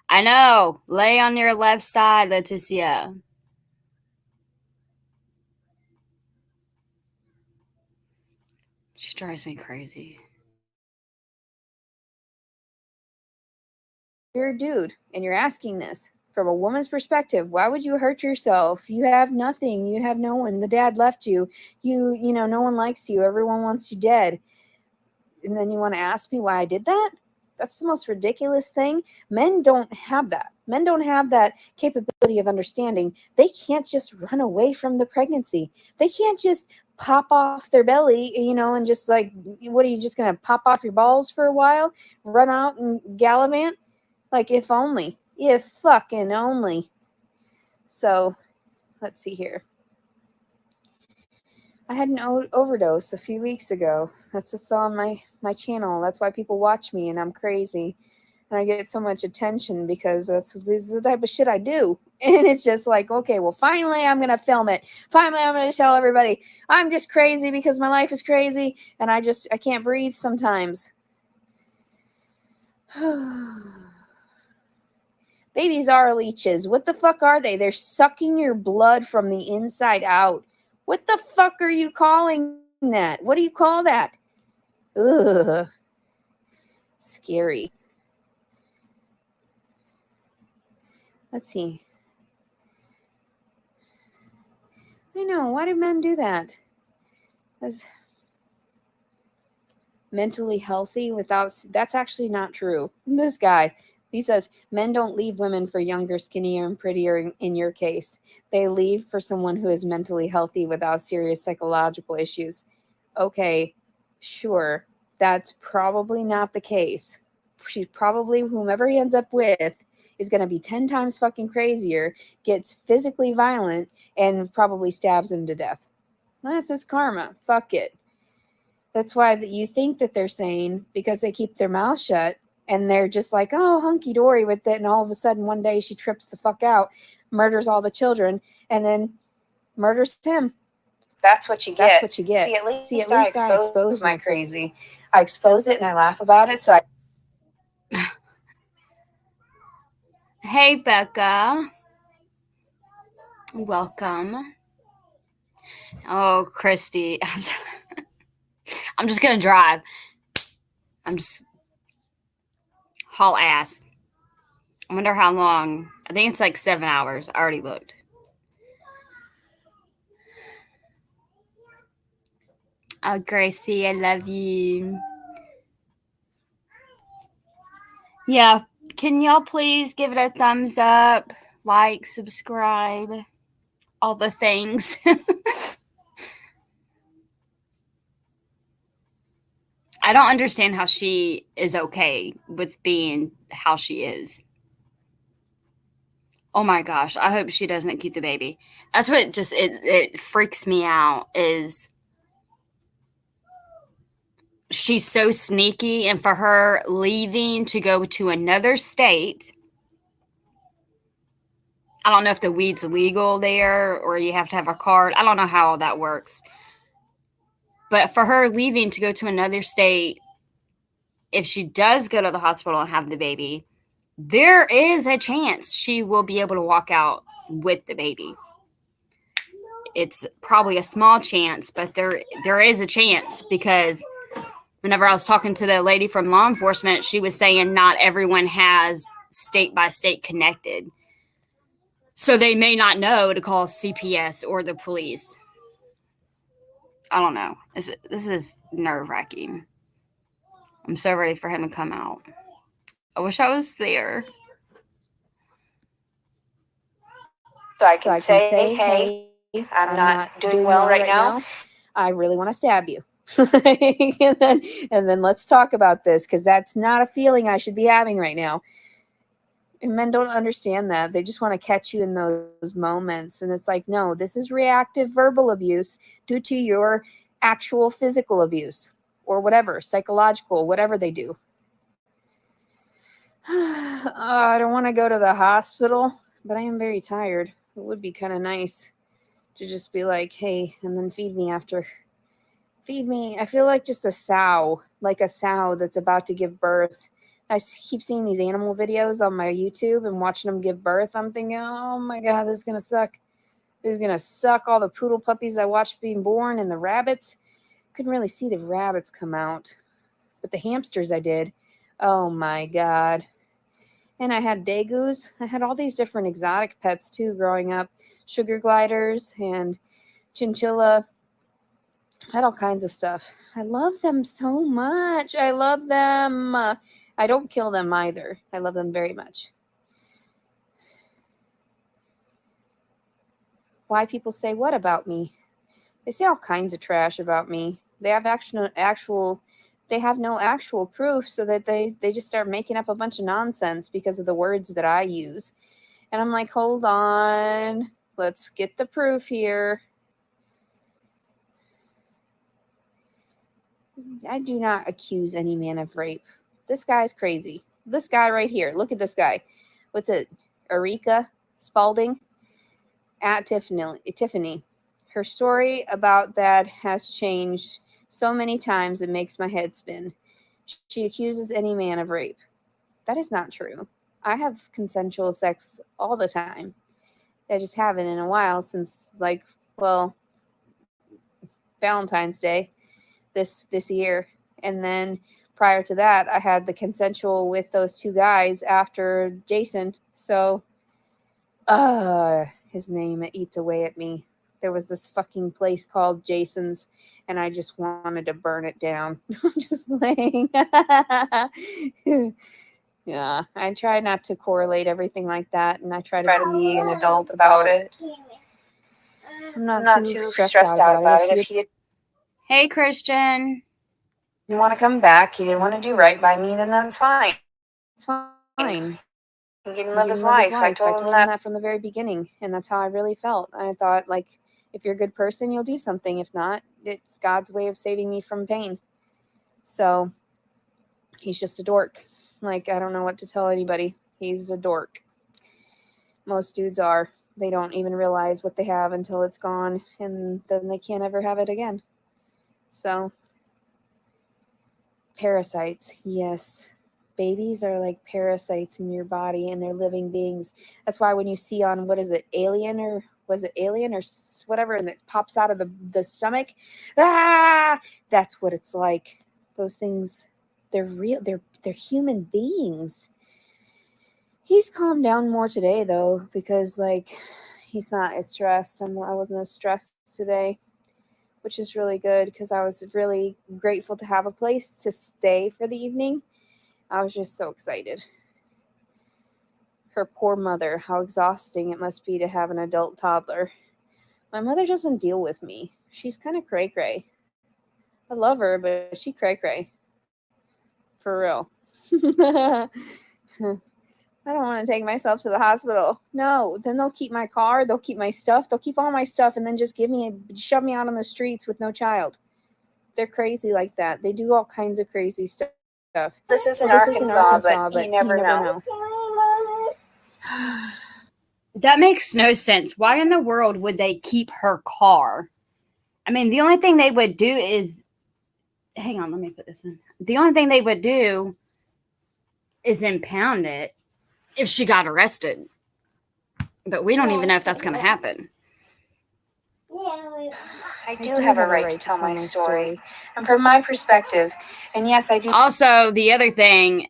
Speaker 1: I know. Lay on your left side, Leticia. She drives me crazy.
Speaker 3: You're a dude, and you're asking this From a woman's perspective, why would you hurt yourself? You have nothing. You have no one. The dad left you. You know, no one likes you. Everyone wants you dead. And then you want to ask me why I did that? That's the most ridiculous thing. Men don't have that. Men don't have that capability of understanding. They can't just run away from the pregnancy. They can't just pop off their belly, you know, and just like, what are you just going to pop off your balls for a while? Run out and gallivant? Like, if only. If fucking only. So, let's see here. I had an overdose a few weeks ago. That's on my channel. That's why people watch me, and I'm crazy. And I get so much attention because this is the type of shit I do. And it's just like, okay, well, finally I'm going to film it. Finally I'm going to tell everybody I'm just crazy because my life is crazy, and I can't breathe sometimes. Babies are leeches. What the fuck are they? They're sucking your blood from the inside out. What the fuck are you calling that? What do you call that? Ugh. Scary. Let's see. I know. Why do men do that? That's mentally healthy without... That's actually not true. This guy... He says, men don't leave women for younger, skinnier, and prettier in your case. They leave for someone who is mentally healthy without serious psychological issues. Okay, sure. That's probably not the case. She's probably, whomever he ends up with, is going to be 10 times fucking crazier, gets physically violent, and probably stabs him to death. That's his karma. Fuck it. That's why you think that they're sane, because they keep their mouth shut. And they're just like, oh, hunky-dory with it. And all of a sudden, one day, she trips the fuck out, murders all the children, and then murders him.
Speaker 2: That's what you get.
Speaker 3: That's what you get.
Speaker 2: See, at least I expose my crazy. I expose it and I laugh about it. So
Speaker 1: Hey, Becca. Welcome. Oh, Christy. I'm just going to drive. I'm just... haul ass. I wonder how long. I think it's like 7 hours. I already looked. Oh, Gracie, I love you. Yeah, can y'all please give it a thumbs up, like, subscribe, all the things. I don't understand how she is okay with being how she is. Oh my gosh, I hope she doesn't keep the baby. That's what just, it freaks me out, is she's so sneaky, and for her leaving to go to another state, I don't know if the weed's legal there or you have to have a card. I don't know how all that works. But for her leaving to go to another state, if she does go to the hospital and have the baby, there is a chance she will be able to walk out with the baby. It's probably a small chance, but there is a chance, because whenever I was talking to the lady from law enforcement, she was saying not everyone has state by state connected. So they may not know to call CPS or the police. I don't know. This is nerve-wracking. I'm so ready for him to come out. I wish I was there.
Speaker 2: So I can say, hey, I'm not doing well right now.
Speaker 3: I really want to stab you. and then let's talk about this, because that's not a feeling I should be having right now. And men don't understand that. They just want to catch you in those moments. And it's like, no, this is reactive verbal abuse due to your actual physical abuse or whatever, psychological, whatever they do. I don't want to go to the hospital, but I am very tired. It would be kind of nice to just be like, hey, and then feed me after. Feed me. I feel like just a sow that's about to give birth. I keep seeing these animal videos on my YouTube and watching them give birth. I'm thinking, oh my God, this is going to suck. This is going to suck. All the poodle puppies I watched being born and the rabbits. Couldn't really see the rabbits come out, but the hamsters I did. Oh my God. And I had degus. I had all these different exotic pets too growing up. Sugar gliders and chinchilla. I had all kinds of stuff. I love them so much. I love them. I don't kill them either. I love them very much. Why people say what about me? They say all kinds of trash about me. They have they have no actual proof, so that they just start making up a bunch of nonsense because of the words that I use. And I'm like, hold on, let's get the proof here. I do not accuse any man of rape. This guy's crazy. This guy right here, look at this guy. What's it? Erika Spalding at Tiffany. Her story about that has changed so many times it makes my head spin. She accuses any man of rape. That is not true. I have consensual sex all the time. I just haven't in a while since, like, well, Valentine's Day this year. And then prior to that, I had the consensual with those two guys after Jason. So his name, it eats away at me. There was this fucking place called Jason's, and I just wanted to burn it down. I'm just playing. Yeah, I try not to correlate everything like that, and I try to be an adult about it. I'm not too stressed out about it.
Speaker 1: Hey, Christian.
Speaker 2: You want to come back, you didn't want to do right by me, then that's fine.
Speaker 3: It's fine.
Speaker 2: He can live his life. I told him that
Speaker 3: from the very beginning, and that's how I really felt. I thought, like, if you're a good person, you'll do something. If not, it's God's way of saving me from pain. So he's just a dork. Like, I don't know what to tell anybody. He's a dork. Most dudes are. They don't even realize what they have until it's gone, and then they can't ever have it again. So, parasites, yes. Babies are like parasites in your body, and they're living beings. That's why when you see on, what is it, Alien, or was it Alien or whatever, and it pops out of the stomach, that's what it's like. Those things, they're real. They're human beings. He's calmed down more today though, because like he's not as stressed. I wasn't as stressed today, which is really good because I was really grateful to have a place to stay for the evening. I was just so excited. Her poor mother, how exhausting it must be to have an adult toddler. My mother doesn't deal with me. She's kind of cray-cray. I love her, but she cray-cray. For real. I don't want to take myself to the hospital. No, then they'll keep my car, they'll keep my stuff, they'll keep all my stuff, and then just shove me out on the streets with no child. They're crazy like that. They do all kinds of crazy stuff.
Speaker 2: this is in Arkansas, but you never know.
Speaker 1: That makes no sense. Why in the world would they keep her car? I mean, the only thing they would do is, hang on, let me put this in. The only thing they would do is impound it if she got arrested. But we don't even know if that's going to happen.
Speaker 2: I do have a right to tell my story. And from my perspective, and yes, I do.
Speaker 1: Also, the other thing,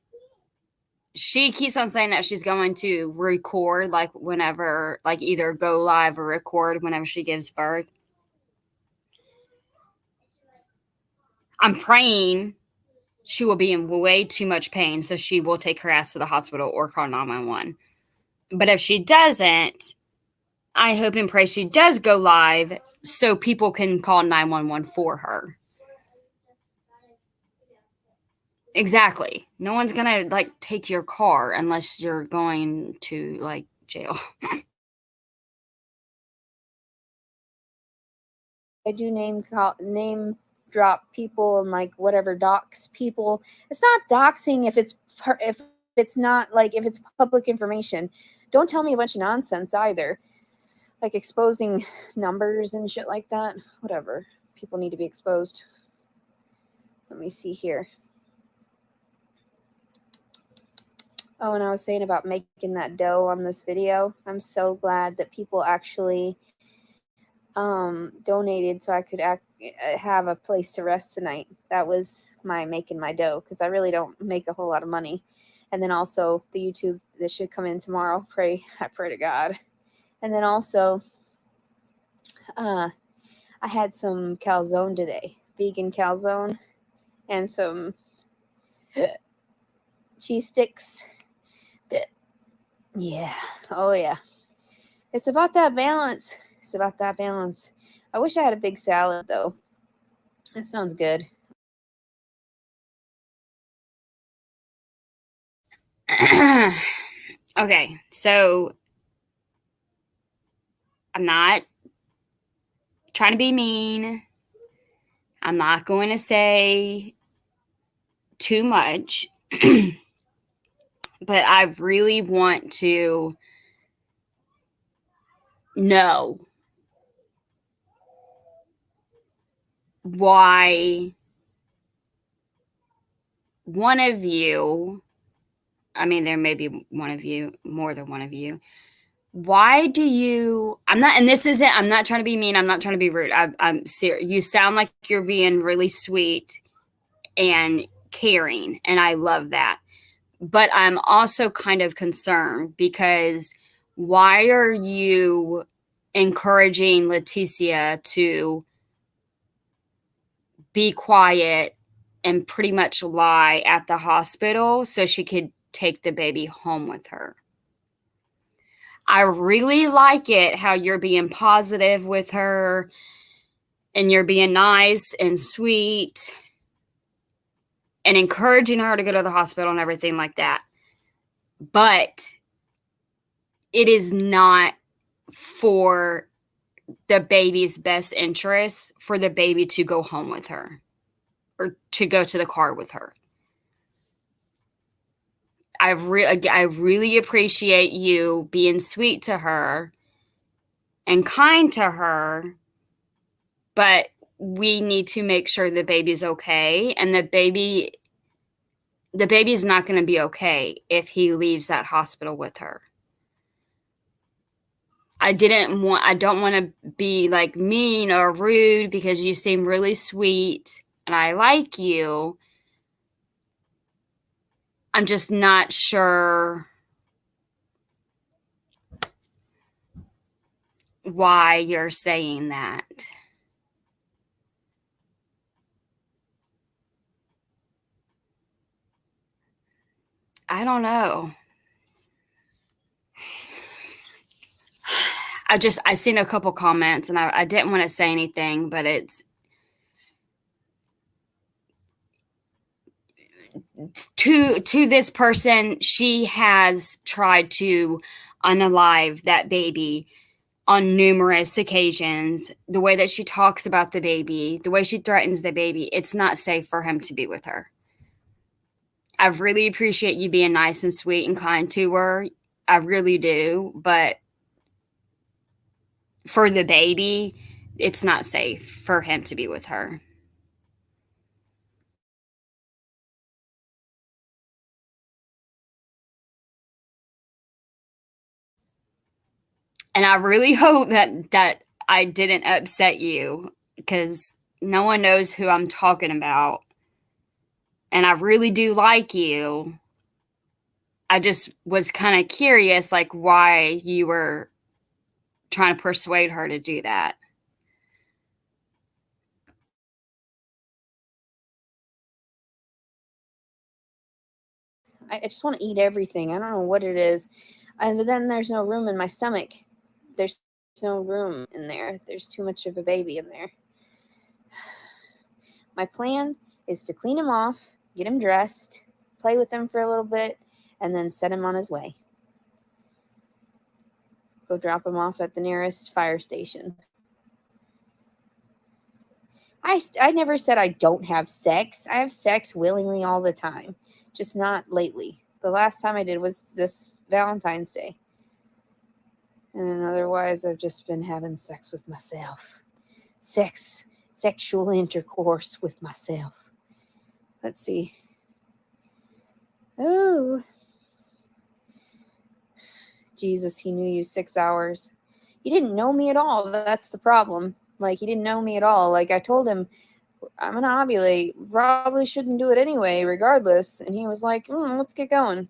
Speaker 1: she keeps on saying that she's going to record, like, whenever, like, either go live or record whenever she gives birth. I'm praying she will be in way too much pain, so she will take her ass to the hospital or call 911. But if she doesn't, I hope and pray she does go live so people can call 911 for her. Exactly. No one's gonna, like, take your car unless you're going to, like, jail.
Speaker 3: I do name drop people and, like, whatever, dox people. It's not doxing if it's not, like, if it's public information. Don't tell me a bunch of nonsense either, like exposing numbers and shit like that. Whatever. People need to be exposed. Let me see here. Oh, and I was saying about making that dough on this video. I'm so glad that people actually donated so I could have a place to rest tonight. That was my making my dough, because I really don't make a whole lot of money. And then also the YouTube that should come in tomorrow. I pray to God. And then also, I had some calzone today, vegan calzone, and some cheese sticks. Yeah, oh yeah. It's about that balance. It's about that balance. I wish I had a big salad though. That sounds good.
Speaker 1: Okay, so I'm not trying to be mean. I'm not going to say too much, but I really want to know why one of you, I mean, there may be one of you, more than one of you. Why do you, I'm not, and this isn't, I'm not trying to be mean. I'm not trying to be rude. I'm serious. You sound like you're being really sweet and caring, and I love that. But I'm also kind of concerned because why are you encouraging Leticia to be quiet and pretty much lie at the hospital so she could take the baby home with her? I really like it how you're being positive with her and you're being nice and sweet and encouraging her to go to the hospital and everything like that. But it is not for the baby's best interest for the baby to go home with her or to go to the car with her. I really appreciate you being sweet to her and kind to her, but we need to make sure the baby's okay, and the baby's not going to be okay if he leaves that hospital with her. I don't want to be like mean or rude because you seem really sweet and I like you. I'm just not sure why you're saying that. I don't know. I seen a couple comments and I didn't want to say anything, but it's to this person, she has tried to unalive that baby on numerous occasions. The way that she talks about the baby, the way she threatens the baby, it's not safe for him to be with her. I really appreciate you being nice and sweet and kind to her. I really do. But for the baby, it's not safe for him to be with her. And I really hope that I didn't upset you because no one knows who I'm talking about. And I really do like you. I just was kind of curious, like, why you were trying to persuade her to do that.
Speaker 3: I just want to eat everything. I don't know what it is. But then there's no room in my stomach. There's no room in there. There's too much of a baby in there. My plan is to clean him off, get him dressed, play with him for a little bit, and then set him on his way. Go drop him off at the nearest fire station. I never said I don't have sex. I have sex willingly all the time, just not lately. The last time I did was this Valentine's Day. And then otherwise, I've just been having sex with myself. Sexual intercourse with myself. Let's see. Oh. Jesus, he knew you 6 hours. He didn't know me at all. That's the problem. Like, he didn't know me at all. Like, I told him, I'm going to ovulate. Probably shouldn't do it anyway, regardless. And he was like, let's get going.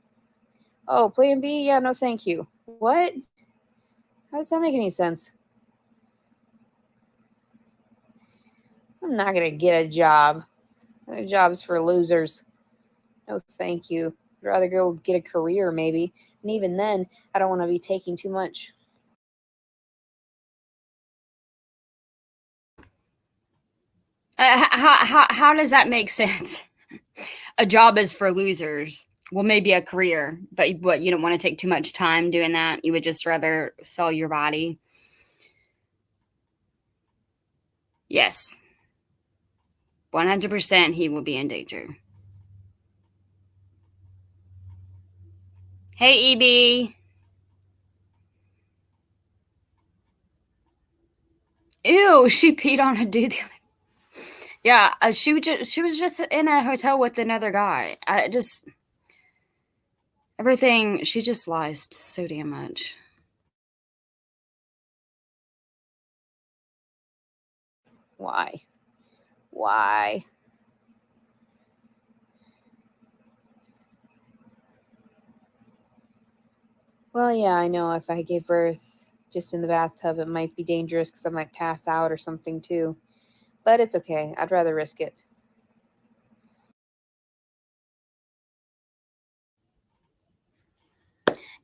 Speaker 3: Oh, plan B? Yeah, no thank you. What? How does that make any sense? I'm not going to get a job. A job's for losers. No thank you. I'd rather go get a career, maybe. And even then, I don't want to be taking too much.
Speaker 1: How does that make sense? A job is for losers. Well, maybe a career, but what, you don't want to take too much time doing that? You would just rather sell your body? Yes. 100% he will be in danger. Hey, EB. Ew, she peed on a dude. Yeah, she was just in a hotel with another guy. Everything, she just lies so damn much.
Speaker 3: Why? Why? Well, yeah, I know if I gave birth just in the bathtub, it might be dangerous because I might pass out or something too. But it's okay. I'd rather risk it.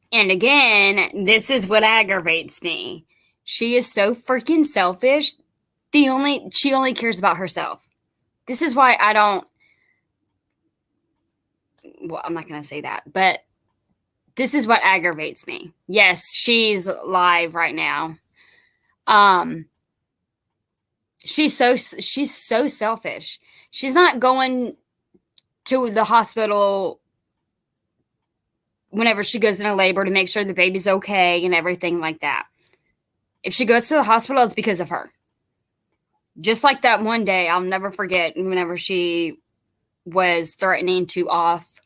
Speaker 1: And again, this is what aggravates me. She is so freaking selfish. She only cares about herself. This is why I don't. Well, I'm not going to say that, but this is what aggravates me. Yes, she's live right now. She's so selfish. She's not going to the hospital whenever she goes into labor to make sure the baby's okay and everything like that. If she goes to the hospital, it's because of her. Just like that one day, I'll never forget whenever she was threatening to off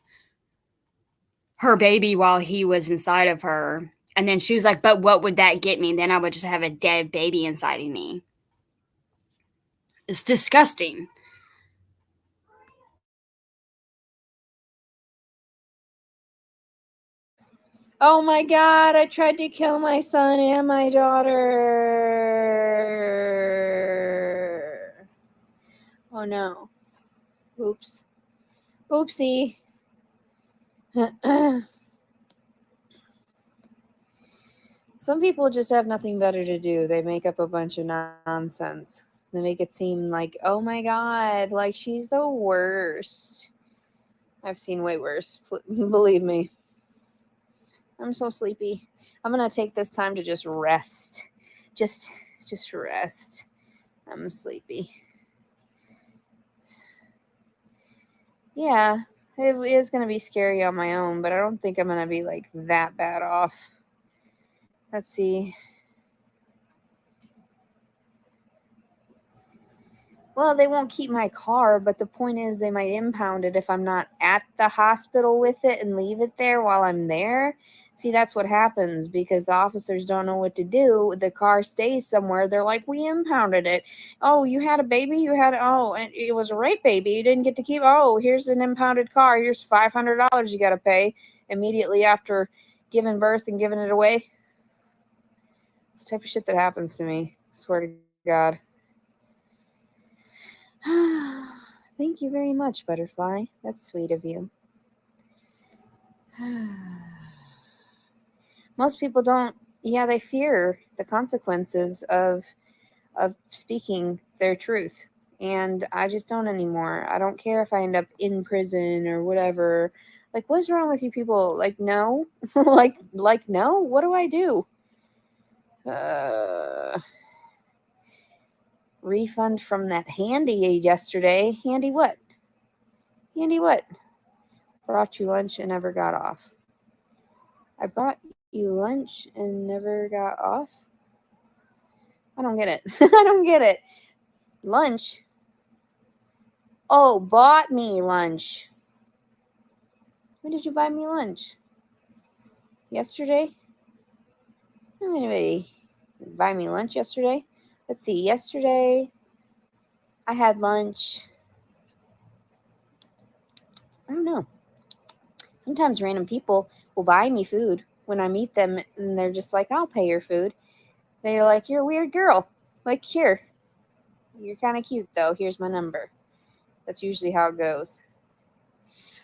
Speaker 1: her baby while he was inside of her. And then she was like, but what would that get me? Then I would just have a dead baby inside of me. It's disgusting.
Speaker 3: Oh my god, I tried to kill my son and my daughter. Oh no. Oops. Oopsie. Some people just have nothing better to do. They make up a bunch of nonsense. They make it seem like, oh my god, like she's the worst. I've seen way worse. Believe me. I'm so sleepy. I'm gonna take this time to just rest. Just rest. I'm sleepy. Yeah, it is gonna be scary on my own, but I don't think I'm gonna be like that bad off. Let's see. Well, they won't keep my car, but the point is they might impound it if I'm not at the hospital with it and leave it there while I'm there. See, that's what happens because the officers don't know what to do. The car stays somewhere. They're like, we impounded it. Oh, you had a baby? And it was a rape baby. You didn't get to keep, oh, here's an impounded car. Here's $500 you got to pay immediately after giving birth and giving it away. It's the type of shit that happens to me. I swear to God. Thank you very much, Butterfly. That's sweet of you. Most people don't, yeah, they fear the consequences of speaking their truth. And I just don't anymore. I don't care if I end up in prison or whatever. Like, what's wrong with you people? Like, no? like, no? What do I do? Refund from that Handy yesterday. Handy what? Handy what? Brought you lunch and never got off. I brought you lunch and never got off? I don't get it. I don't get it. Lunch? Oh, bought me lunch. When did you buy me lunch? Yesterday? Anybody buy me lunch yesterday? Let's see. Yesterday, I had lunch. I don't know. Sometimes random people will buy me food when I meet them, and they're just like, I'll pay your food. They're like, you're a weird girl. Like, here, you're kind of cute, though. Here's my number. That's usually how it goes.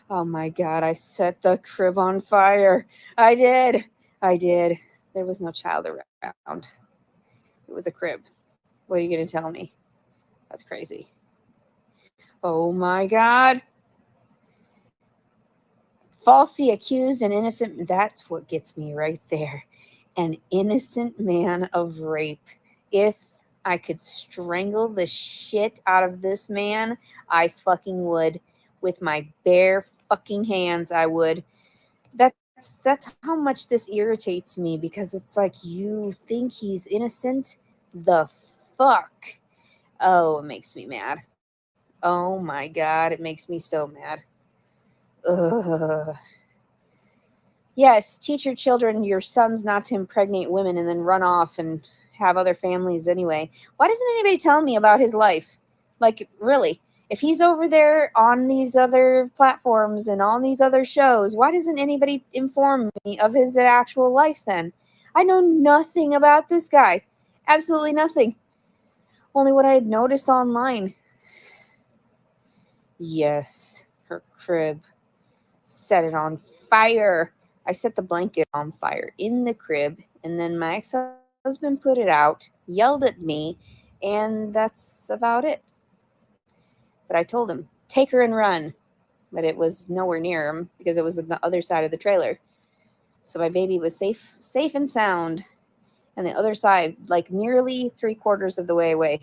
Speaker 3: Oh my God, I set the crib on fire. I did. There was no child around. It was a crib. What are you going to tell me? That's crazy. Oh my God. Falsely accused and innocent. That's what gets me right there. An innocent man of rape. If I could strangle the shit out of this man, I fucking would. With my bare fucking hands, I would. That's how much this irritates me, because it's like, you think he's innocent? The fuck? Oh, it makes me mad. Oh my God, it makes me so mad. Ugh. Yes, teach your children, your sons, not to impregnate women and then run off and have other families anyway. Why doesn't anybody tell me about his life? Like, really? If he's over there on these other platforms and on these other shows, why doesn't anybody inform me of his actual life then? I know nothing about this guy. Absolutely nothing. Only what I had noticed online. Yes, her crib. Set it on fire. I set the blanket on fire in the crib, and then my ex-husband put it out, yelled at me, and that's about it. But I told him, take her and run. But it was nowhere near him because it was on the other side of the trailer. So my baby was safe and sound. And the other side, like nearly 3/4 of the way away.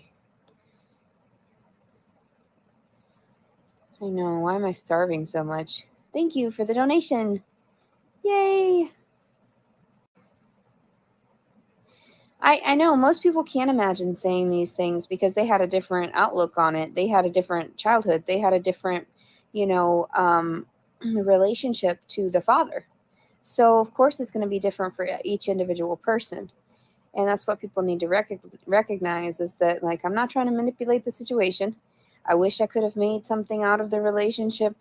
Speaker 3: I know, why am I starving so much? Thank you for the donation. Yay! I know most people can't imagine saying these things because they had a different outlook on it. They had a different childhood. They had a different, relationship to the father. So, of course, it's going to be different for each individual person. And that's what people need to recognize, is that, like, I'm not trying to manipulate the situation. I wish I could have made something out of the relationship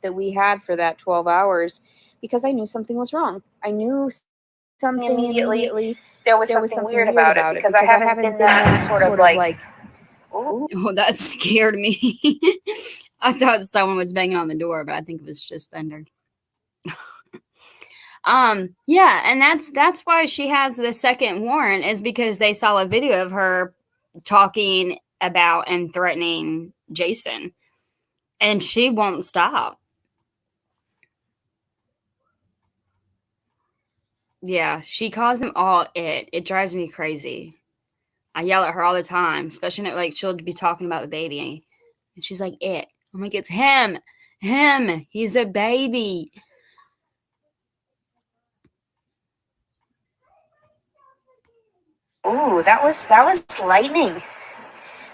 Speaker 3: that we had for that 12 hours, because I knew something was wrong. I knew something immediately.
Speaker 2: There was something weird about it because I haven't been that sort of like, ooh.
Speaker 1: Oh, that scared me. I thought someone was banging on the door, but I think it was just thunder. Yeah, and that's why she has the second warrant, is because they saw a video of her talking about and threatening Jason, and she won't stop. Yeah, she calls them all it. It drives me crazy. I yell at her all the time, especially when, like, she'll be talking about the baby, and she's like, it. I'm like, it's him. He's a baby.
Speaker 2: Ooh, that was lightning.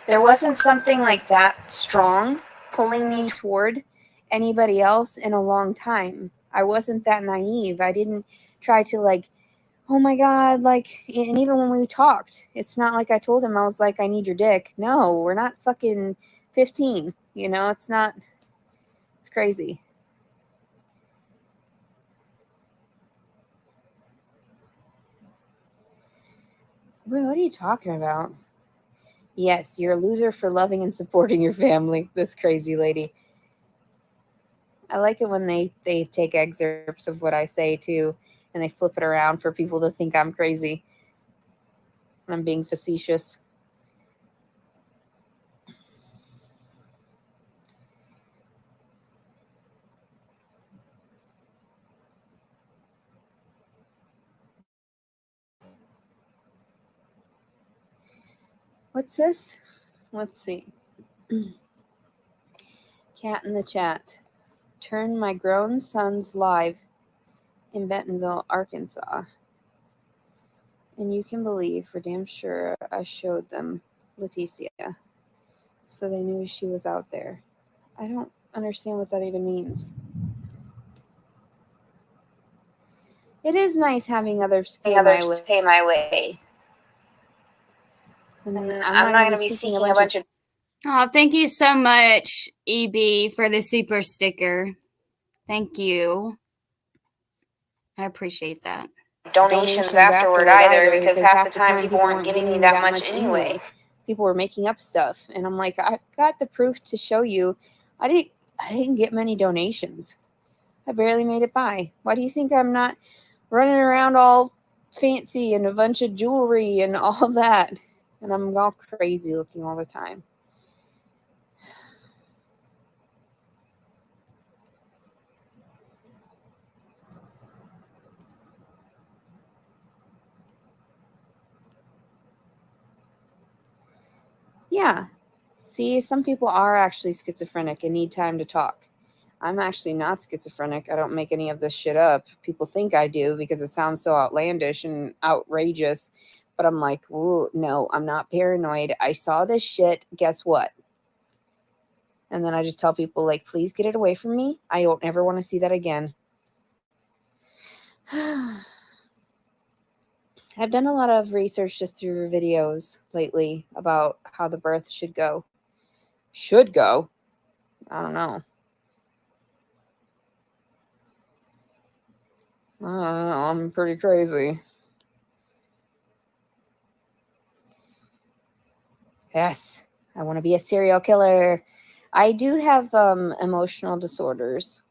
Speaker 2: There wasn't something like that strong
Speaker 3: pulling me toward anybody else in a long time. I wasn't that naive. I didn't try to, like, oh my God, like, and even when we talked, it's not like I told him, I was like, I need your dick. No, we're not fucking 15, it's not, it's crazy. What are you talking about? Yes, you're a loser for loving and supporting your family, this crazy lady. I like it when they take excerpts of what I say too, and they flip it around for people to think I'm crazy. I'm being facetious. What's this? Let's see. Cat in the chat. Turn my grown sons live in Bentonville, Arkansas. And you can believe for damn sure I showed them Leticia, so they knew she was out there. I don't understand what that even means. It is nice having others pay my way. And I'm not going to be seeking a bunch of...
Speaker 1: Oh, thank you so much, EB, for the super sticker. Thank you. I appreciate that.
Speaker 2: Donations afterward either, because half the time people weren't giving me that much anyway.
Speaker 3: People were making up stuff, and I'm like, I got the proof to show you. I didn't get many donations. I barely made it by. Why do you think I'm not running around all fancy and a bunch of jewelry and all that? And I'm all crazy looking all the time. Yeah. See, some people are actually schizophrenic and need time to talk. I'm actually not schizophrenic. I don't make any of this shit up. People think I do because it sounds so outlandish and outrageous. But I'm like, no, I'm not paranoid. I saw this shit. Guess what? And then I just tell people, like, please get it away from me. I don't ever want to see that again. I've done a lot of research just through videos lately about how the birth should go. Should go? I don't know. I don't know. I'm pretty crazy. Yes, I want to be a serial killer. I do have emotional disorders.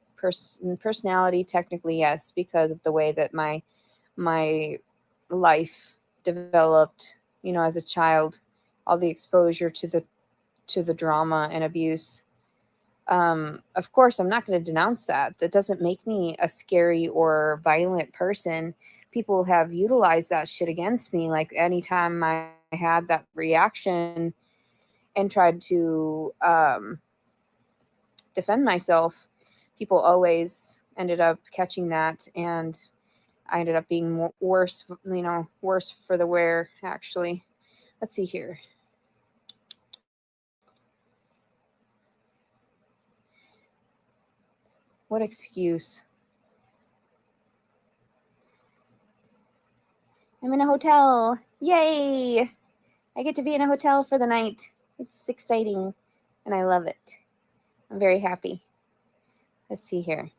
Speaker 3: Personality, technically, yes, because of the way that my life developed. You know, as a child, all the exposure to the drama and abuse. Of course, I'm not going to denounce that. That doesn't make me a scary or violent person. People have utilized that shit against me. Like anytime I had that reaction and tried to defend myself, people always ended up catching that, and I ended up being worse, worse for the wear, actually. Let's see here. What excuse? I'm in a hotel. Yay! I get to be in a hotel for the night. It's exciting, and I love it. I'm very happy. Let's see here.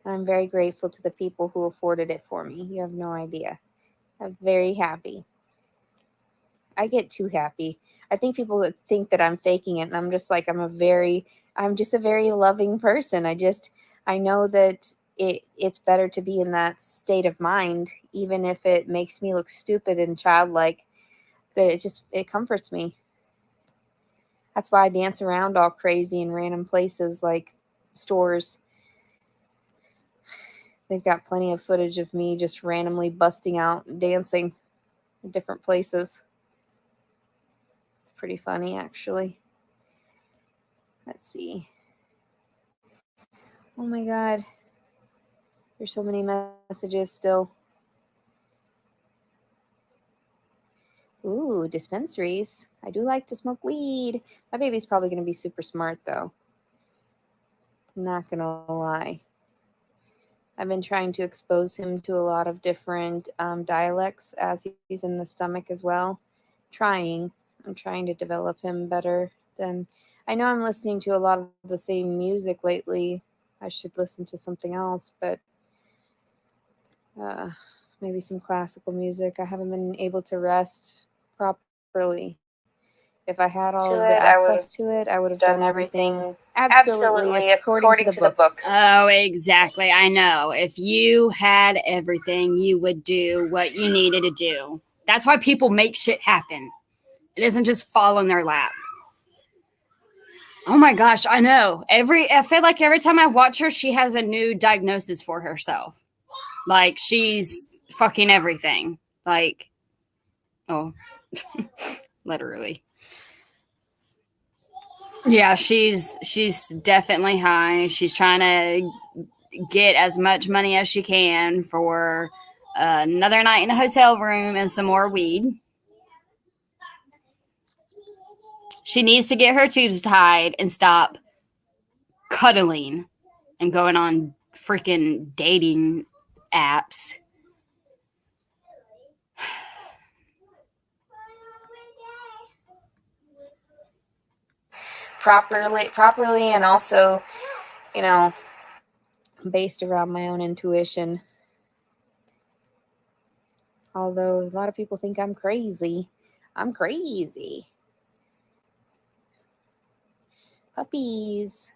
Speaker 3: I'm very grateful to the people who afforded it for me. You have no idea. I'm very happy. I get too happy. I think people would think that I'm faking it, and I'm just like, I'm just a very loving person. I know that it's better to be in that state of mind, even if it makes me look stupid and childlike, that it comforts me. That's why I dance around all crazy in random places like stores. They've got plenty of footage of me just randomly busting out and dancing in different places. It's pretty funny, actually. Let's see. Oh my god. There's so many messages still. Ooh, dispensaries. I do like to smoke weed. My baby's probably going to be super smart, though. I'm not going to lie. I've been trying to expose him to a lot of different dialects as he's in the stomach as well. I'm trying to develop him better than. I know I'm listening to a lot of the same music lately. I should listen to something else, but maybe some classical music. I haven't been able to rest properly. If I had all of the access to it, I would have done everything absolutely according to the books.
Speaker 1: Oh, exactly. I know. If you had everything, you would do what you needed to do. That's why people make shit happen. It doesn't just fall in their lap. Oh my gosh, I know. I feel like every time I watch her, she has a new diagnosis for herself. Like she's fucking everything. Like, oh, literally. Yeah, she's definitely high. She's trying to get as much money as she can for another night in a hotel room and some more weed. She needs to get her tubes tied and stop cuddling and going on freaking dating apps.
Speaker 2: Properly, and also, you know,
Speaker 3: based around my own intuition. Although a lot of people think I'm crazy. I'm crazy. Puppies.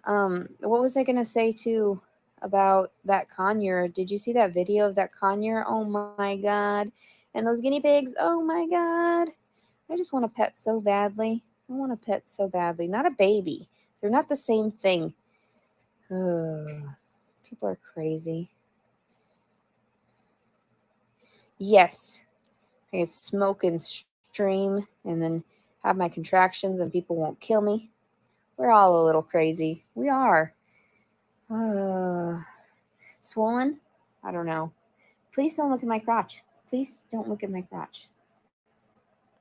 Speaker 3: What was I gonna say too about that conure? Did you see that video of that conure? Oh my god. And those guinea pigs, oh my god. I just want a pet so badly. I want a pet so badly. Not a baby. They're not the same thing. Ugh. People are crazy. Yes, I can smoke and stream and then have my contractions and people won't kill me. We're all a little crazy. We are. Swollen? I don't know. Please don't look at my crotch. Please don't look at my crotch.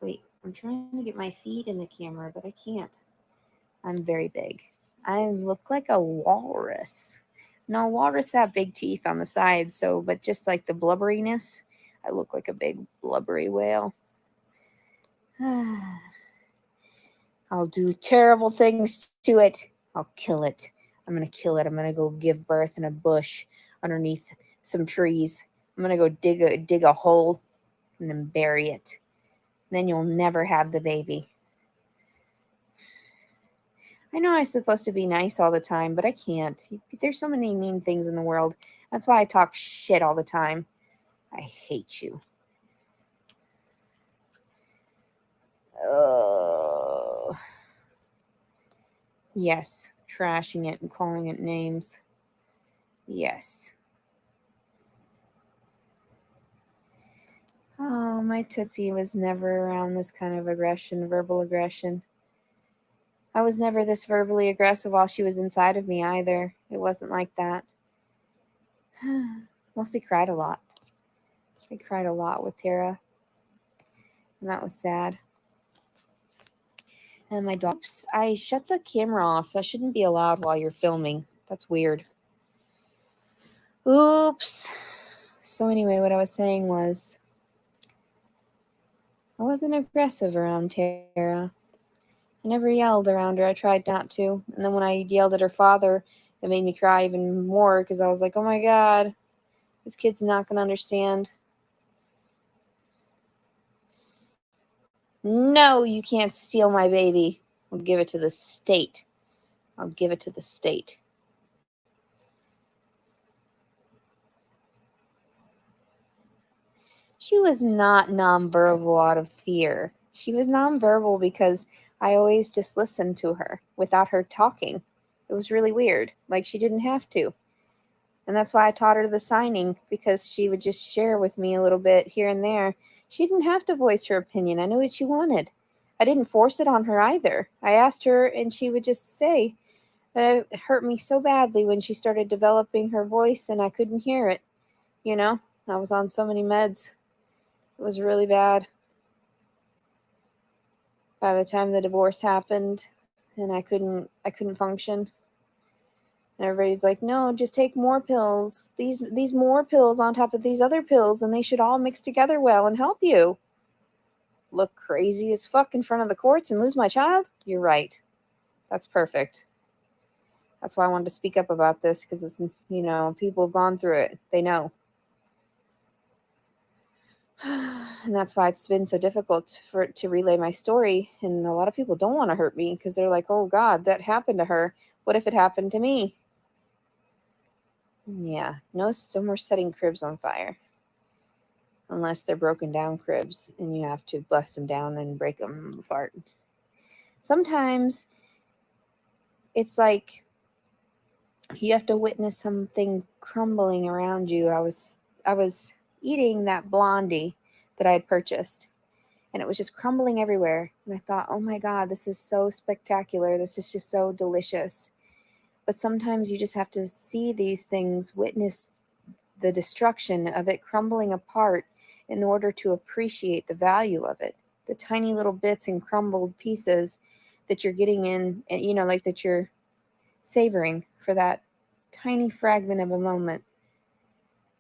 Speaker 3: Wait, I'm trying to get my feet in the camera, but I can't. I'm very big. I look like a walrus. No, walrus have big teeth on the sides, but just like the blubberiness, I look like a big blubbery whale. I'll do terrible things to it. I'll kill it. I'm going to kill it. I'm going to go give birth in a bush underneath some trees. I'm going to go dig a hole and then bury it. Then you'll never have the baby. I know I'm supposed to be nice all the time, but I can't. There's so many mean things in the world. That's why I talk shit all the time. I hate you. Oh. Yes, trashing it and calling it names. Yes. Oh, my Tootsie was never around this kind of aggression, verbal aggression. I was never this verbally aggressive while she was inside of me either. It wasn't like that. Mostly cried a lot. I cried a lot with Tara. And that was sad. And my dogs. I shut the camera off. That shouldn't be allowed while you're filming. That's weird. Oops. So anyway, what I was saying was I wasn't aggressive around Tara. I never yelled around her. I tried not to. And then when I yelled at her father, it made me cry even more because I was like, oh my God, this kid's not going to understand. No, you can't steal my baby. I'll give it to the state. I'll give it to the state. She was not nonverbal out of fear. She was nonverbal because I always just listened to her without her talking. It was really weird. Like she didn't have to. And that's why I taught her the signing, because she would just share with me a little bit here and there. She didn't have to voice her opinion. I knew what she wanted. I didn't force it on her either. I asked her and she would just say. It hurt me so badly when she started developing her voice and I couldn't hear it. You know, I was on so many meds. It was really bad. By the time the divorce happened and I couldn't function. And everybody's like, no, just take more pills. These more pills on top of these other pills, and they should all mix together well and help you. Look crazy as fuck in front of the courts and lose my child? You're right. That's perfect. That's why I wanted to speak up about this, because it's, people have gone through it. They know. And that's why it's been so difficult to relay my story. And a lot of people don't want to hurt me because they're like, oh God, that happened to her. What if it happened to me? Yeah, no more setting cribs on fire. Unless they're broken down cribs and you have to bust them down and break them apart. Sometimes it's like you have to witness something crumbling around you. I was eating that blondie that I had purchased, and it was just crumbling everywhere. And I thought, oh my God, this is so spectacular. This is just so delicious. But sometimes you just have to see these things, witness the destruction of it crumbling apart in order to appreciate the value of it. The tiny little bits and crumbled pieces that you're getting in, and like that you're savoring for that tiny fragment of a moment.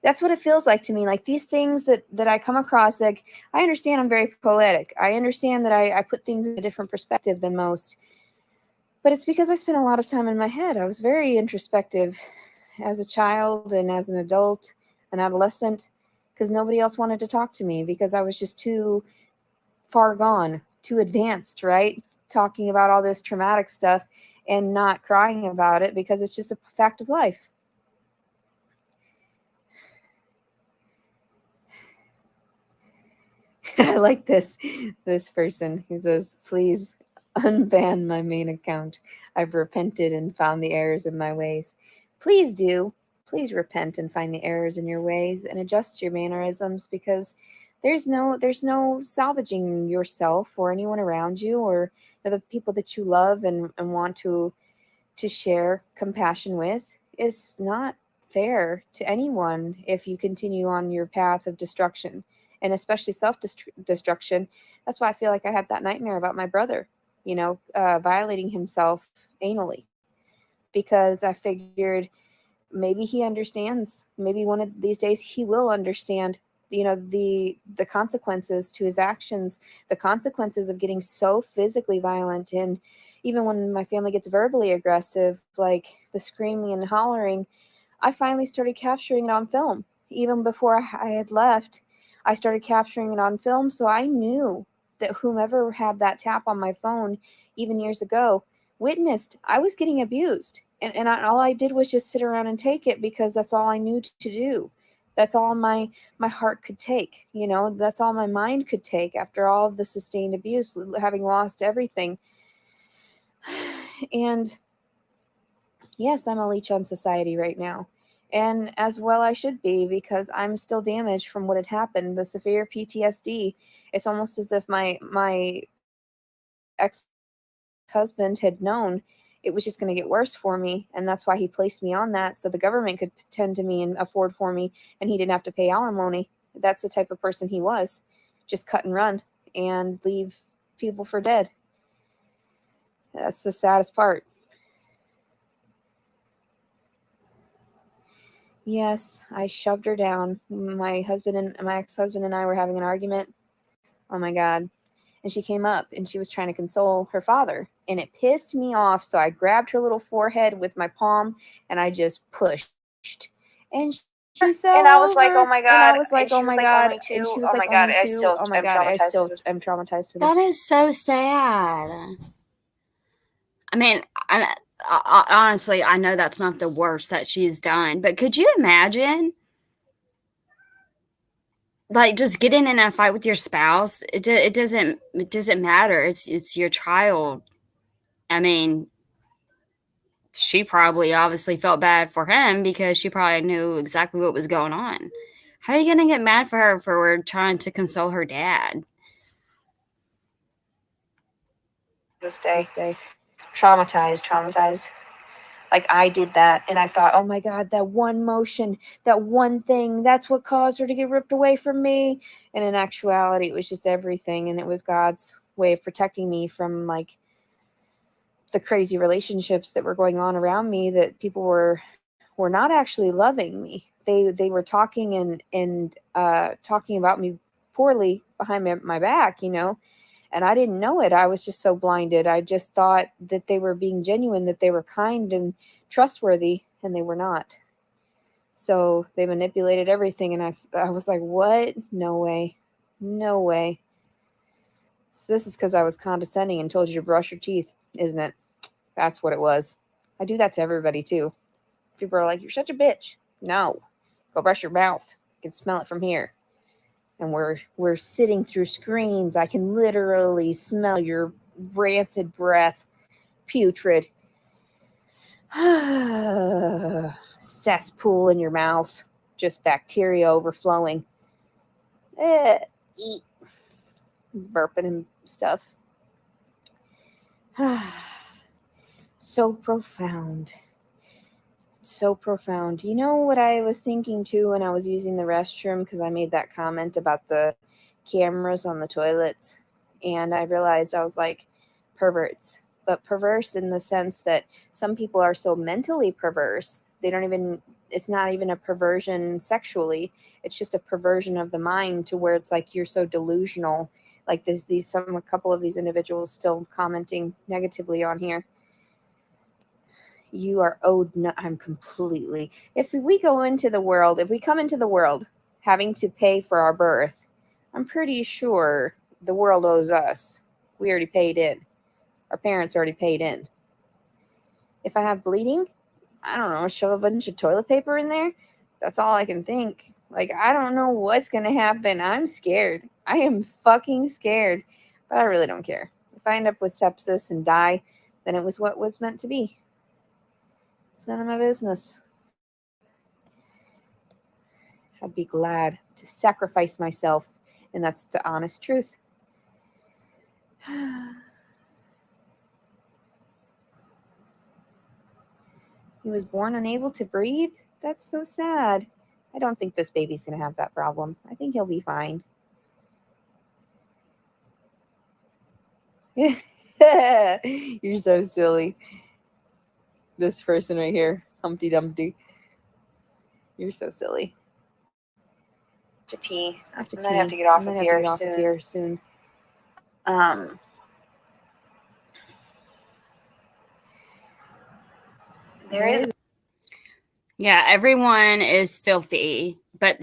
Speaker 3: That's what it feels like to me. Like these things that I come across, like I understand I'm very poetic. I understand that I put things in a different perspective than most. But it's because I spent a lot of time in my head. I was very introspective as a child and as an adult, an adolescent, because nobody else wanted to talk to me because I was just too far gone, too advanced, right? Talking about all this traumatic stuff and not crying about it because it's just a fact of life. I like this person. He says, "Please unban my main account. I've repented and found the errors in my ways." Please do. Please repent and find the errors in your ways and adjust your mannerisms, because there's no salvaging yourself or anyone around you or the people that you love and want to share compassion with. It's not fair to anyone if you continue on your path of destruction, and especially self-destruction. That's why I feel like I had that nightmare about my brother, violating himself anally, because I figured maybe he understands. Maybe one of these days he will understand, the consequences to his actions, the consequences of getting so physically violent. And even when my family gets verbally aggressive, like the screaming and hollering, I finally started capturing it on film. Even before I had left, I started capturing it on film, so I knew that whomever had that tap on my phone, even years ago, witnessed I was getting abused. All I did was just sit around and take it because that's all I knew to do. That's all my heart could take. That's all my mind could take after all of the sustained abuse, having lost everything. And yes, I'm a leech on society right now. And as well I should be, because I'm still damaged from what had happened, the severe PTSD. It's almost as if my ex-husband had known it was just going to get worse for me, and that's why he placed me on that, so the government could tend to me and afford for me, and he didn't have to pay alimony. That's the type of person he was. Just cut and run and leave people for dead. That's the saddest part. Yes, I shoved her down. My ex-husband and I were having an argument. Oh my God. And she came up and she was trying to console her father. And it pissed me off. So I grabbed her little forehead with my palm and I just pushed. And she fell
Speaker 2: And I was like,
Speaker 3: over.
Speaker 2: oh my
Speaker 3: And I
Speaker 2: God.
Speaker 3: was like,
Speaker 2: And she
Speaker 3: oh
Speaker 2: was
Speaker 3: my
Speaker 2: like,
Speaker 3: God.
Speaker 2: only two.
Speaker 3: And she was
Speaker 2: Oh
Speaker 3: like,
Speaker 2: my God.
Speaker 3: only
Speaker 2: I
Speaker 3: two.
Speaker 2: still
Speaker 3: Oh my
Speaker 2: am
Speaker 3: God. I
Speaker 2: traumatized
Speaker 3: still
Speaker 2: to this.
Speaker 3: am traumatized to this.
Speaker 1: That is so sad. I mean, honestly, I know that's not the worst that she's done, but could you imagine, like, just getting in a fight with your spouse? It doesn't matter. It's your child. I mean, she probably obviously felt bad for him because she probably knew exactly what was going on. How are you gonna get mad for her for trying to console her dad?
Speaker 2: This day. Traumatized. Like I did that and I thought,
Speaker 3: Oh my God, that one motion, that one thing, that's what caused her to get ripped away from me. And in actuality, it was just everything. And it was God's way of protecting me from like the crazy relationships that were going on around me, that people were not actually loving me. They were talking and talking about me poorly behind my back, and I didn't know it. I was just so blinded. I just thought that they were being genuine, that they were kind and trustworthy, and they were not. So they manipulated everything, and I was like, what? No way. No way. So this is because I was condescending and told you to brush your teeth, isn't it? That's what it was. I do that to everybody too. People are like, you're such a bitch. No. Go brush your mouth. You can smell it from here. And we're sitting through screens. I can literally smell your rancid breath. Putrid. Cesspool in your mouth. Just bacteria overflowing. Eat. Burping and stuff. So profound. So profound. You know what I was thinking too when I was using the restroom, because I made that comment about the cameras on the toilets, and I realized, I was like, perverts. But perverse in the sense that some people are so mentally perverse, it's not even a perversion sexually, it's just a perversion of the mind, to where it's like you're so delusional. Like a couple of these individuals still commenting negatively on here. You are owed no, I'm completely. If we come into the world having to pay for our birth, I'm pretty sure the world owes us. We already paid in. Our parents already paid in. If I have bleeding, I don't know, shove a bunch of toilet paper in there. That's all I can think. Like, I don't know what's going to happen. I'm scared. I am fucking scared. But I really don't care. If I end up with sepsis and die, then it was what was meant to be. It's none of my business. I'd be glad to sacrifice myself, and that's the honest truth. He was born unable to breathe? That's so sad. I don't think this baby's going to have that problem. I think he'll be fine. You're so silly. This person right here, Humpty Dumpty. You're so silly.
Speaker 2: To pee.
Speaker 3: I have to
Speaker 2: I might have to get off of here
Speaker 3: soon.
Speaker 2: There is.
Speaker 1: Yeah, everyone is filthy, but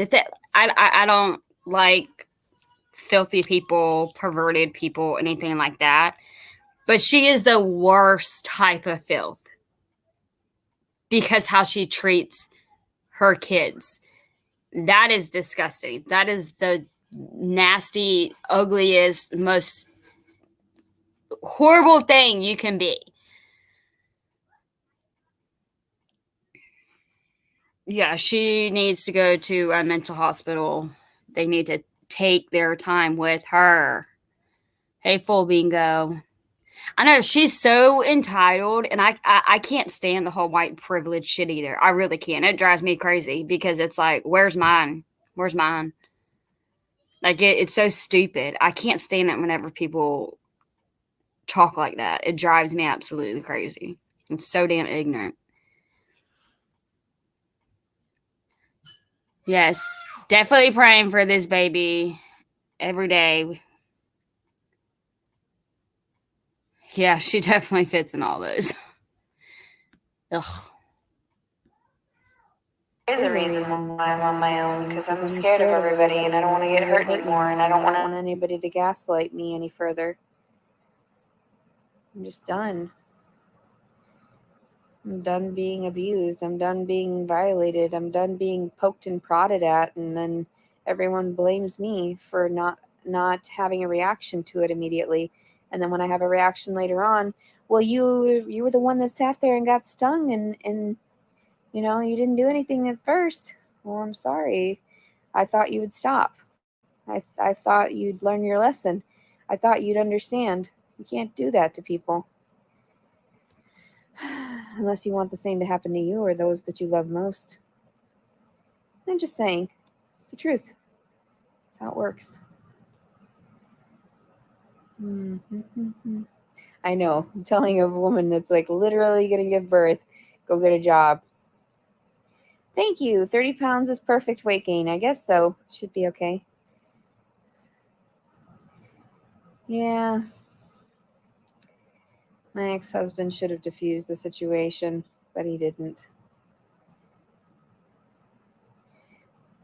Speaker 1: I don't like filthy people, perverted people, anything like that. But she is the worst type of filth because how she treats her kids. That is disgusting. That is the nasty, ugliest, most horrible thing you can be. Yeah, she needs to go to a mental hospital. They need to take their time with her. Hey, full bingo. I know she's so entitled, and I can't stand the whole white privilege shit either. I really can't. It drives me crazy because it's like, where's mine? Where's mine? Like it's so stupid. I can't stand it whenever people talk like that. It drives me absolutely crazy. It's so damn ignorant. Yes, definitely praying for this baby every day. Yeah, she definitely fits in all those. Ugh.
Speaker 2: There's a reason why I'm on my own, because I'm scared of everybody and I don't want to get hurt anymore, and I don't want
Speaker 3: anybody to gaslight me any further. I'm just done. I'm done being abused. I'm done being violated. I'm done being poked and prodded at, and then everyone blames me for not having a reaction to it immediately. And then when I have a reaction later on, well, you were the one that sat there and got stung, and you know, you didn't do anything at first. Well, I'm sorry. I thought you would stop. I thought you'd learn your lesson. I thought you'd understand. You can't do that to people. Unless you want the same to happen to you or those that you love most. I'm just saying. It's the truth. That's how it works. I know. I'm telling a woman that's like literally going to give birth, go get a job. Thank you. 30 pounds is perfect weight gain. I guess so. Should be okay. Yeah. My ex-husband should have diffused the situation, but he didn't.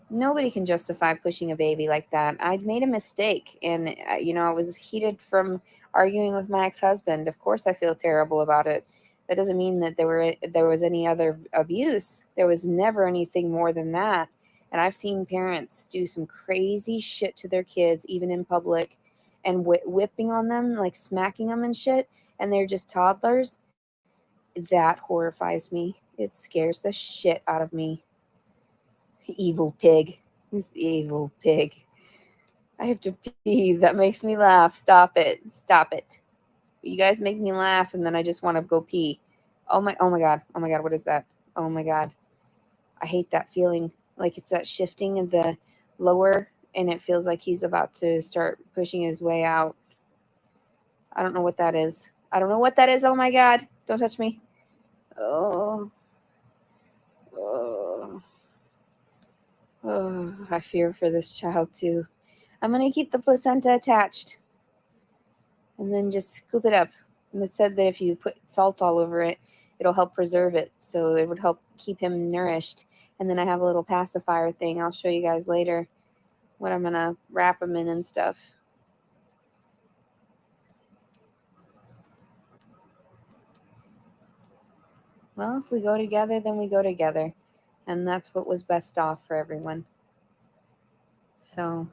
Speaker 3: Nobody can justify pushing a baby like that. I'd made a mistake, and I was heated from arguing with my ex-husband. Of course I feel terrible about it. That doesn't mean that there was any other abuse. There was never anything more than that. And I've seen parents do some crazy shit to their kids, even in public, and whipping on them, like smacking them and shit, and they're just toddlers. That horrifies me. It scares the shit out of me. Evil pig. This evil pig. I have to pee. That makes me laugh. Stop it. Stop it. You guys make me laugh, and then I just want to go pee. Oh my god. Oh my god, what is that? Oh my god. I hate that feeling. Like it's that shifting of the lower, and it feels like he's about to start pushing his way out. I don't know what that is. I don't know what that is. Oh my god. Don't touch me. Oh. Oh. Oh, I fear for this child too. I'm going to keep the placenta attached and then just scoop it up. And it said that if you put salt all over it, it'll help preserve it. So it would help keep him nourished. And then I have a little pacifier thing. I'll show you guys later what I'm going to wrap him in and stuff. Well, if we go together, then we go together. And that's what was best off for everyone. So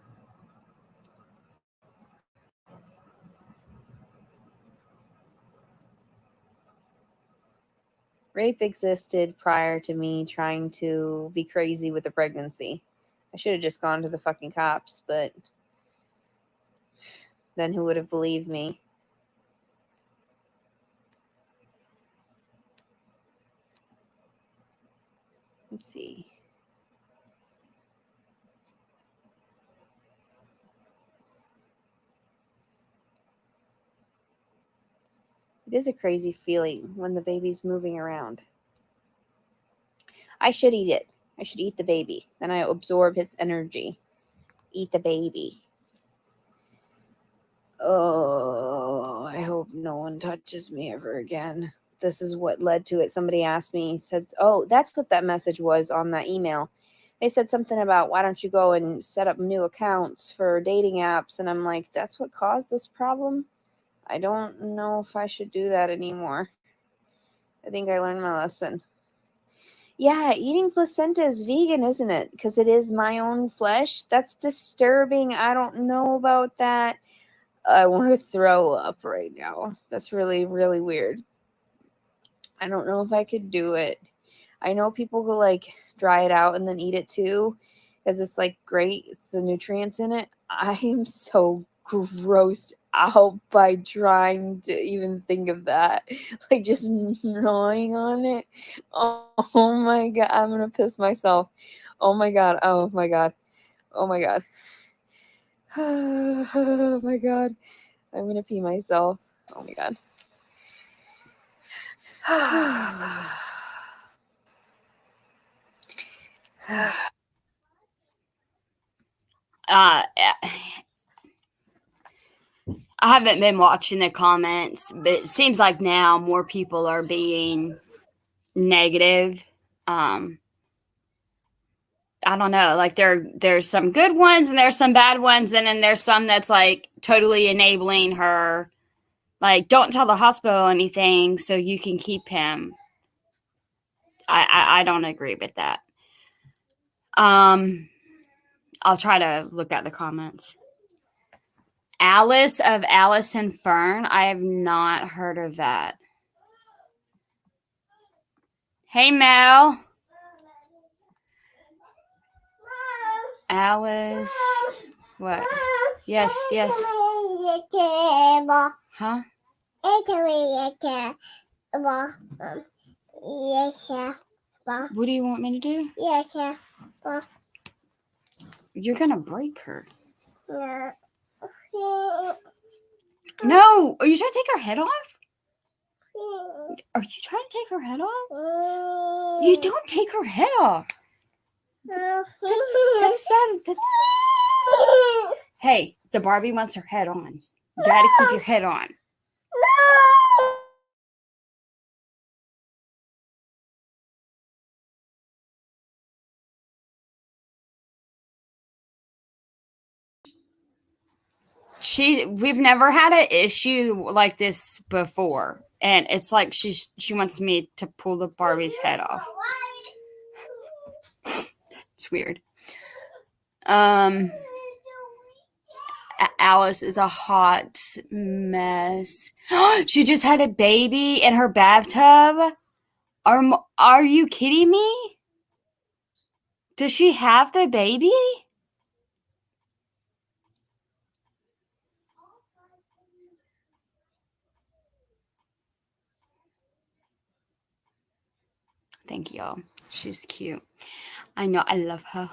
Speaker 3: rape existed prior to me trying to be crazy with a pregnancy. I should have just gone to the fucking cops, but then who would have believed me? Let's see. It is a crazy feeling when the baby's moving around. I should eat it. I should eat the baby. Then I absorb its energy. Eat the baby. Oh, I hope no one touches me ever again. This is what led to it. Somebody asked me, said, oh, that's what that message was on that email. They said something about, why don't you go and set up new accounts for dating apps? And I'm like, that's what caused this problem? I don't know if I should do that anymore. I think I learned my lesson. Yeah, eating placenta is vegan, isn't it? Because it is my own flesh. That's disturbing. I don't know about that. I want to throw up right now. That's really, really weird. I don't know if I could do it. I know people who like dry it out and then eat it too, because it's like great. It's the nutrients in it. I am so grossed out by trying to even think of that. Like just gnawing on it. Oh my god, I'm gonna piss myself. Oh my god. Oh my god. Oh my god. Oh my god. I'm gonna pee myself. Oh my god.
Speaker 1: I haven't been watching the comments, but it seems like now more people are being negative. I don't know. Like there's some good ones and there's some bad ones, and then there's some that's like totally enabling her. Like, don't tell the hospital anything so you can keep him. I don't agree with that. I'll try to look at the comments. Alice of Alice and Fern. I have not heard of that. Hey, Mel. Alice. What? Yes, yes. Huh? What do you want me to do? You're gonna break her. No! Are you trying to take her head off? Are you trying to take her head off? You don't take her head off. That's. Hey, the Barbie wants her head on. You gotta keep your head on. We've never had an issue like this before, and it's like she wants me to pull the Barbie's head off. It's weird. Alice is a hot mess. She just had a baby in her bathtub. Are you kidding me? Does she have the baby? Thank y'all. She's cute. I know. I love her.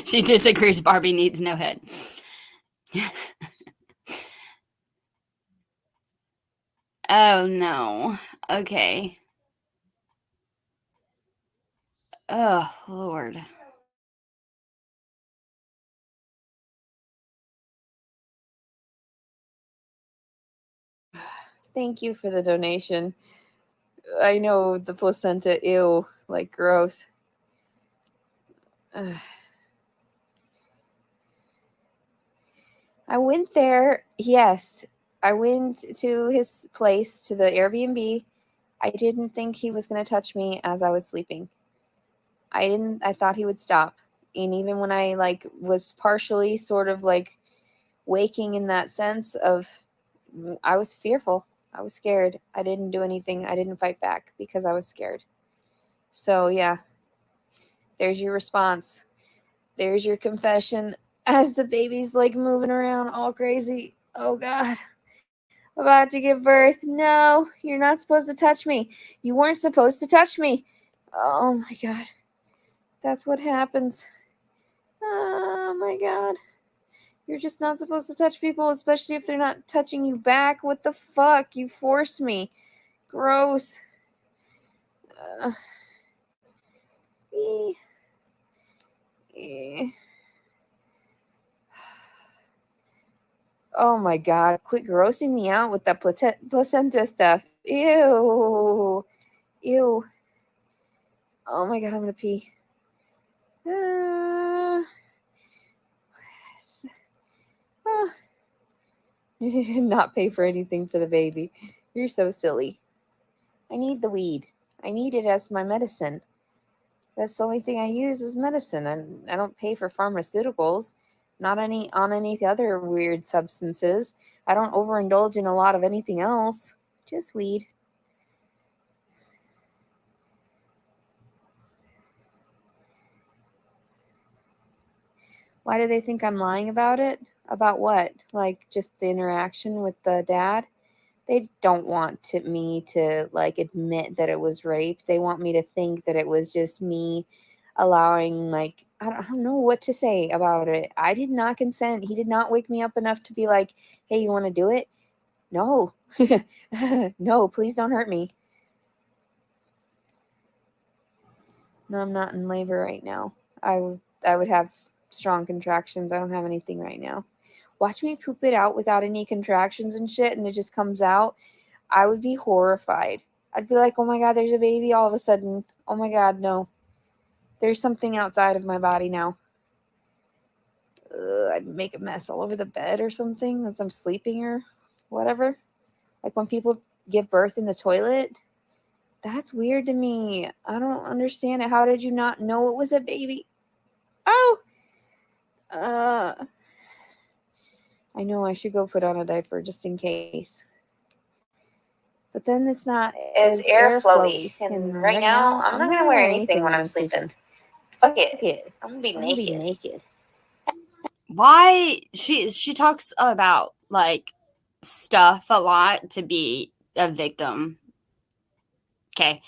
Speaker 1: She disagrees. Barbie needs no head. Oh, no. Okay. Oh, Lord.
Speaker 3: Thank you for the donation. I know the placenta, ew, like gross. Ugh. I went there, yes. I went to his place, to the Airbnb. I didn't think he was going to touch me as I was sleeping. I thought he would stop. And even when I like was partially sort of like waking in that sense of I was fearful. I was scared. I didn't do anything. I didn't fight back because I was scared. So, yeah. There's your response. There's your confession as the baby's like moving around all crazy. Oh god. About to give birth. No, you're not supposed to touch me. You weren't supposed to touch me. Oh my god. That's what happens. Oh my god. You're just not supposed to touch people, especially if they're not touching you back. What the fuck? You forced me. Gross. Uh, eh, eh. Oh my god. Quit grossing me out with that placenta stuff. Ew. Ew. Oh my god, I'm gonna pee. Not pay for anything for the baby. You're so silly. I need the weed. I need it as my medicine. That's the only thing I use as medicine. I don't pay for pharmaceuticals. Not any on any other weird substances. I don't overindulge in a lot of anything else. Just weed. Why do they think I'm lying about it? About what? Like just the interaction with the dad? They don't want me to like admit that it was rape. They want me to think that it was just me allowing like I don't know what to say about it. I did not consent. He did not wake me up enough to be like, "Hey, you want to do it?" No. No, please don't hurt me. No, I'm not in labor right now. I would have strong contractions. I don't have anything right now. Watch me poop it out without any contractions and shit and it just comes out. I would be horrified. I'd be like, oh my god, there's a baby all of a sudden. Oh my god, no. There's something outside of my body now. I'd make a mess all over the bed or something as I'm sleeping or whatever. Like when people give birth in the toilet. That's weird to me. I don't understand it. How did you not know it was a baby? Oh! I know I should go put on a diaper just in case. But then it's not
Speaker 2: As
Speaker 3: as
Speaker 2: airflowy.
Speaker 3: airflowy.
Speaker 2: And right now, I'm not going to wear anything when I'm sleeping. Fuck it. I'm going to be naked.
Speaker 1: Why she talks about like stuff a lot to be a victim. Okay.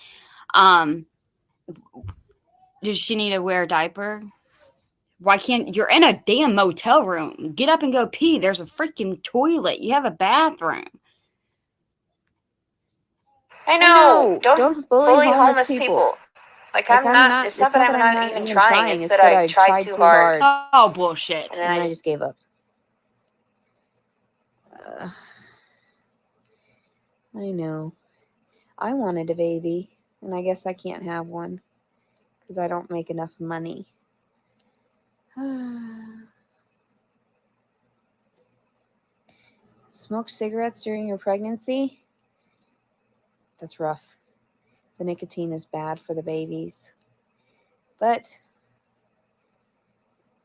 Speaker 1: Does she need to wear a diaper? Why can't you're in a damn motel room? Get up and go pee. There's a freaking toilet. You have a bathroom.
Speaker 2: I know. Don't bully homeless people. Like I'm not. It's not that I'm not even trying. It's that I tried too hard.
Speaker 1: Oh, bullshit.
Speaker 3: And I just gave up. I know. I wanted a baby, and I guess I can't have one because I don't make enough money. Smoke cigarettes during your pregnancy? That's rough. The nicotine is bad for the babies. But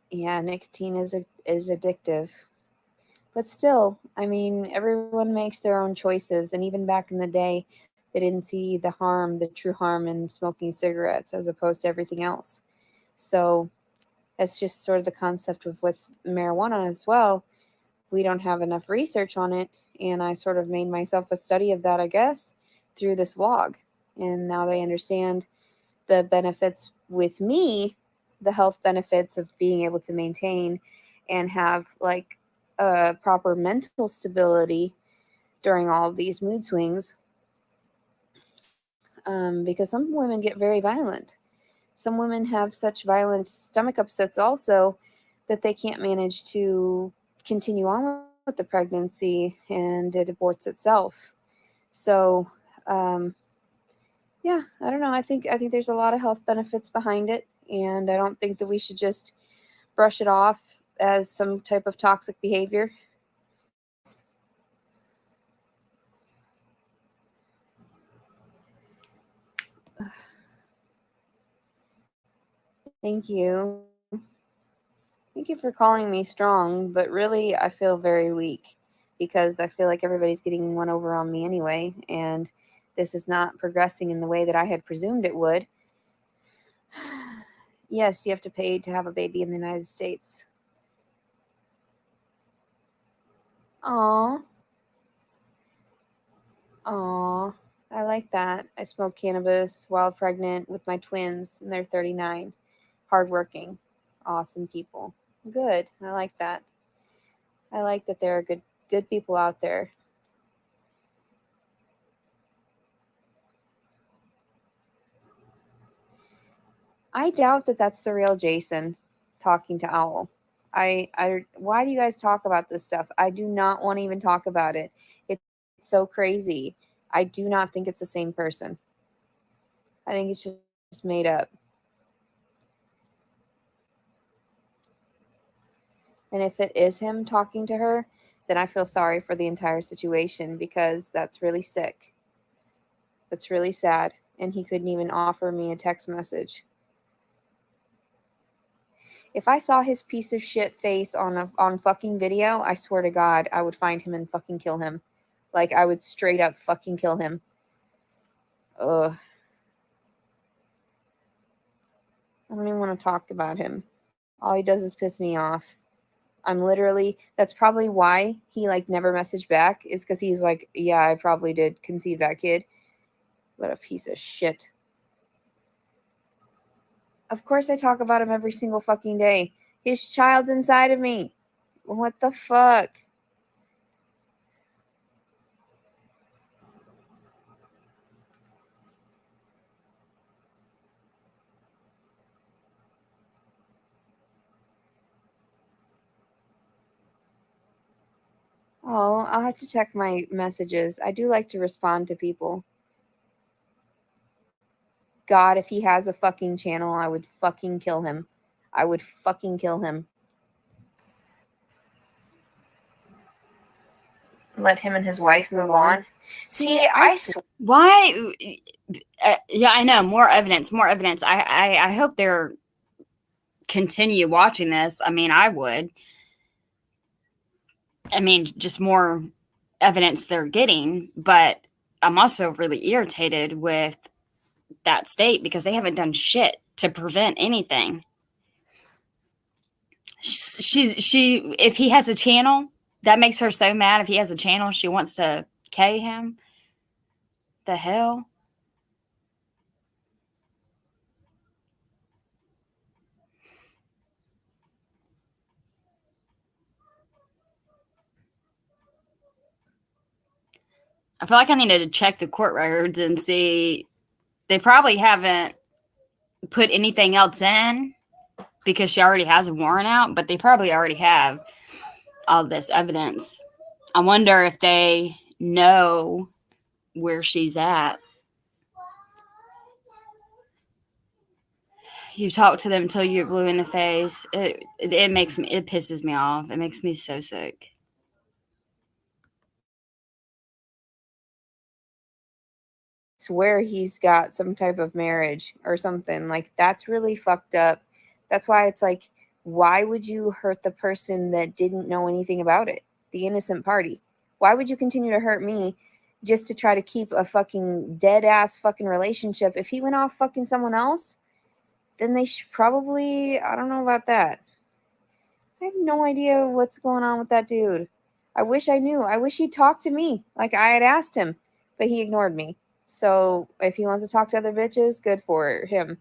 Speaker 3: yeah, nicotine is addictive. But still, I mean, everyone makes their own choices. And even back in the day, they didn't see the true harm in smoking cigarettes as opposed to everything else. So that's just sort of the concept of with marijuana as well. We don't have enough research on it. And I sort of made myself a study of that, I guess, through this vlog. And now they understand the benefits with me, the health benefits of being able to maintain and have like proper mental stability during all of these mood swings. Because some women get very violent. Some women have such violent stomach upsets also that they can't manage to continue on with the pregnancy and it aborts itself. So, yeah, I don't know. I think there's a lot of health benefits behind it, and I don't think that we should just brush it off as some type of toxic behavior. Thank you. Thank you for calling me strong, but really I feel very weak because I feel like everybody's getting one over on me anyway, and this is not progressing in the way that I had presumed it would. Yes, you have to pay to have a baby in the United States. Aw. Aw. I like that. I smoke cannabis while pregnant with my twins, and they're 39. Hardworking. Awesome people. Good. I like that. I like that there are good people out there. I doubt that that's the real Jason talking to Owl. Why do you guys talk about this stuff? I do not want to even talk about it. It's so crazy. I do not think it's the same person. I think it's just made up. And if it is him talking to her, then I feel sorry for the entire situation because that's really sick. That's really sad. And he couldn't even offer me a text message. If I saw his piece of shit face on fucking video, I swear to God, I would find him and fucking kill him. Like, I would straight up fucking kill him. Ugh. I don't even want to talk about him. All he does is piss me off. That's probably why he, like, never messaged back, is because he's like, yeah, I probably did conceive that kid. What a piece of shit. Of course I talk about him every single fucking day. His child's inside of me. What the fuck? Oh, I'll have to check my messages. I do like to respond to people. God, if he has a fucking channel, I would fucking kill him. I would fucking kill him.
Speaker 2: Let him and his wife move on. See,
Speaker 1: Why? Yeah, I know. More evidence. More evidence. I hope they're continue watching this. I mean, I would. I mean, just more evidence they're getting, but I'm also really irritated with that state because they haven't done shit to prevent anything. She if he has a channel, that makes her so mad. If he has a channel, she wants to K him. The hell? I feel like I need to check the court records and see. They probably haven't put anything else in because she already has a warrant out, but they probably already have all this evidence. I wonder if they know where she's at. You talk to them until you're blue in the face. It makes me, it pisses me off. It makes me so sick.
Speaker 3: Swear he's got some type of marriage or something. Like, that's really fucked up. That's why it's like, why would you hurt the person that didn't know anything about it? The innocent party. Why would you continue to hurt me just to try to keep a fucking dead ass fucking relationship? If he went off fucking someone else, then they should probably, I don't know about that. I have no idea what's going on with that dude. I wish I knew. I wish he'd talk to me like I had asked him, but he ignored me. So if he wants to talk to other bitches, good for him.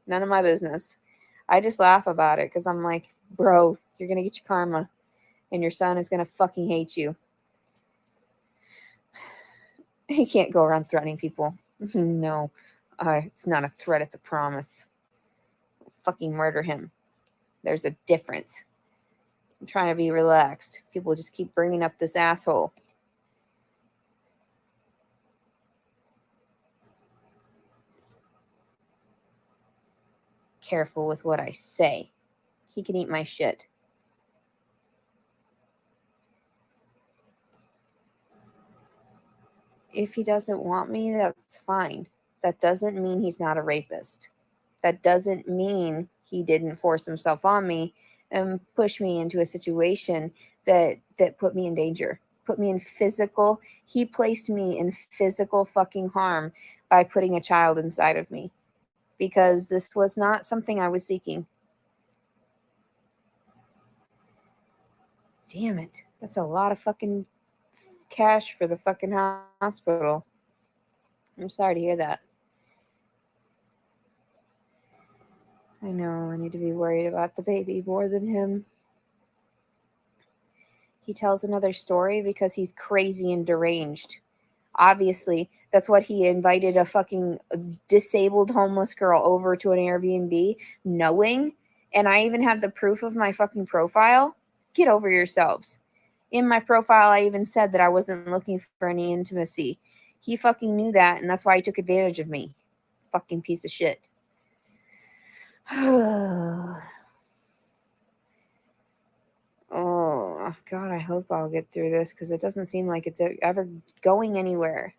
Speaker 3: None of my business. I just laugh about it because I'm like, bro, you're going to get your karma and your son is going to fucking hate you. He can't go around threatening people. No, it's not a threat. It's a promise. I'll fucking murder him. There's a difference. I'm trying to be relaxed. People just keep bringing up this asshole. careful with what I say. He can eat my shit. If he doesn't want me, that's fine. That doesn't mean he's not a rapist. That doesn't mean he didn't force himself on me and push me into a situation that put me in danger, put me in physical. He placed me in physical fucking harm by putting a child inside of me, because this was not something I was seeking. Damn it. That's a lot of fucking cash for the fucking hospital. I'm sorry to hear that. I know I need to be worried about the baby more than him. He tells another story because he's crazy and deranged. Obviously, that's what he invited a fucking disabled homeless girl over to an Airbnb, knowing, and I even have the proof of my fucking profile. Get over yourselves. In my profile, I even said that I wasn't looking for any intimacy. He fucking knew that, and that's why he took advantage of me. Fucking piece of shit. Oh, God, I hope I'll get through this, because it doesn't seem like it's ever going anywhere.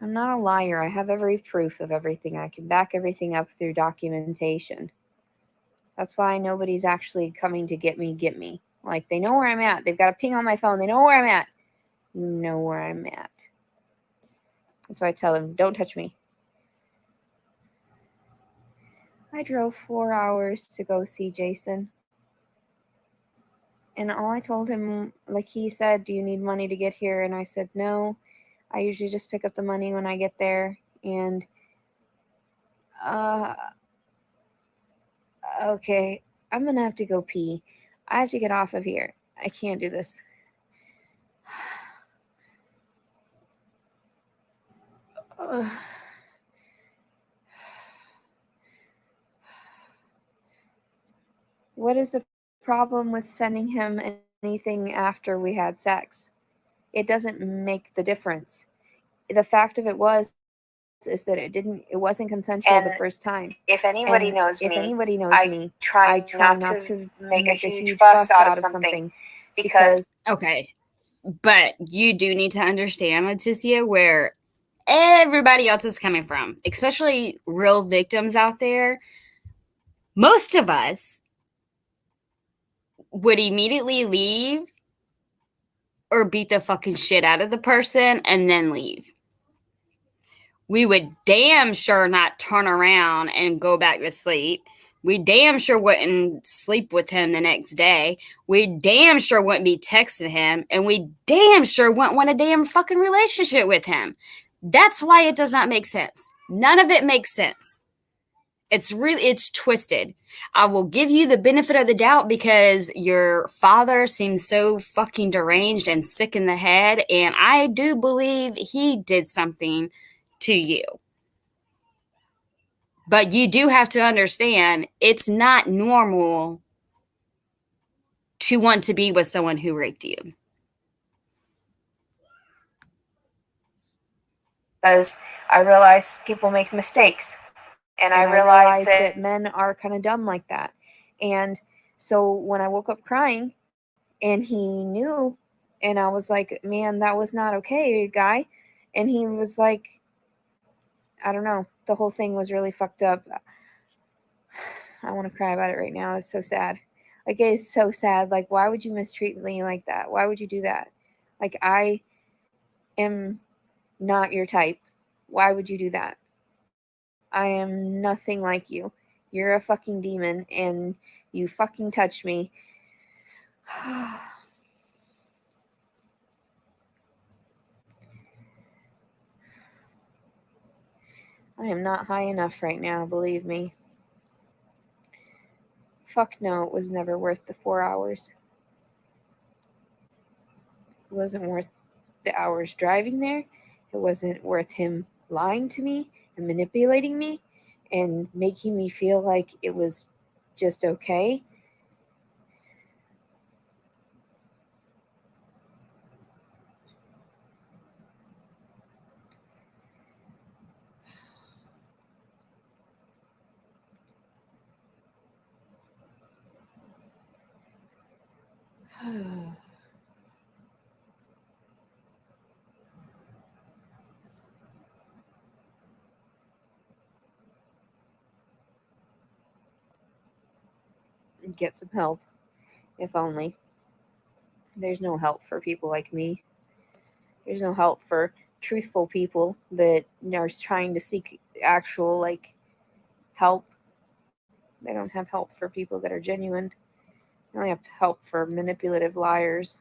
Speaker 3: I'm not a liar. I have every proof of everything. I can back everything up through documentation. That's why nobody's actually coming to get me. Like, they know where I'm at. They've got a ping on my phone. They know where I'm at. You know where I'm at. That's why I tell them, don't touch me. I drove 4 hours to go see Jason. And all I told him, like, he said, do you need money to get here? And I said, no. I usually just pick up the money when I get there. And, okay, I'm going to have to go pee. I have to get off of here. I can't do this. What is the problem with sending him anything after we had sex? It doesn't make the difference. The fact of it is that it wasn't consensual the first time.
Speaker 2: If anybody
Speaker 3: And
Speaker 2: knows
Speaker 3: if
Speaker 2: me,
Speaker 3: anybody knows
Speaker 2: I
Speaker 3: me,
Speaker 2: try
Speaker 3: I try
Speaker 2: not to make a
Speaker 3: huge
Speaker 2: huge
Speaker 3: fuss
Speaker 2: fuss out of something because
Speaker 1: Okay. But you do need to understand, Leticia, where everybody else is coming from, especially real victims out there. Most of us would immediately leave or beat the fucking shit out of the person and then leave. We would damn sure not turn around and go back to sleep. We damn sure wouldn't sleep with him the next day. We damn sure wouldn't be texting him. And we damn sure wouldn't want a damn fucking relationship with him. That's why it does not make sense. None of it makes sense. It's twisted. I will give you the benefit of the doubt because your father seems so fucking deranged and sick in the head. And I do believe he did something to you. But you do have to understand, it's not normal to want to be with someone who raped you.
Speaker 2: because I realize people make mistakes. And I realize that
Speaker 3: men are kind of dumb like that. And so when I woke up crying and he knew, and I was like, man, that was not okay, guy. And he was like, I don't know. The whole thing was really fucked up. I want to cry about it right now. It's so sad. Like, it is so sad. Like, why would you mistreat me like that? Why would you do that? Like, I am not your type. Why would you do that? I am nothing like you. You're a fucking demon and you fucking touched me. I am not high enough right now, believe me. Fuck no, it was never worth the 4 hours. It wasn't worth the hours driving there. It wasn't worth him lying to me and manipulating me and making me feel like it was just okay. Get some help, if only. There's no help for people like me. There's no help for truthful people that are trying to seek actual help. They don't have help for people that are genuine. They only have help for manipulative liars.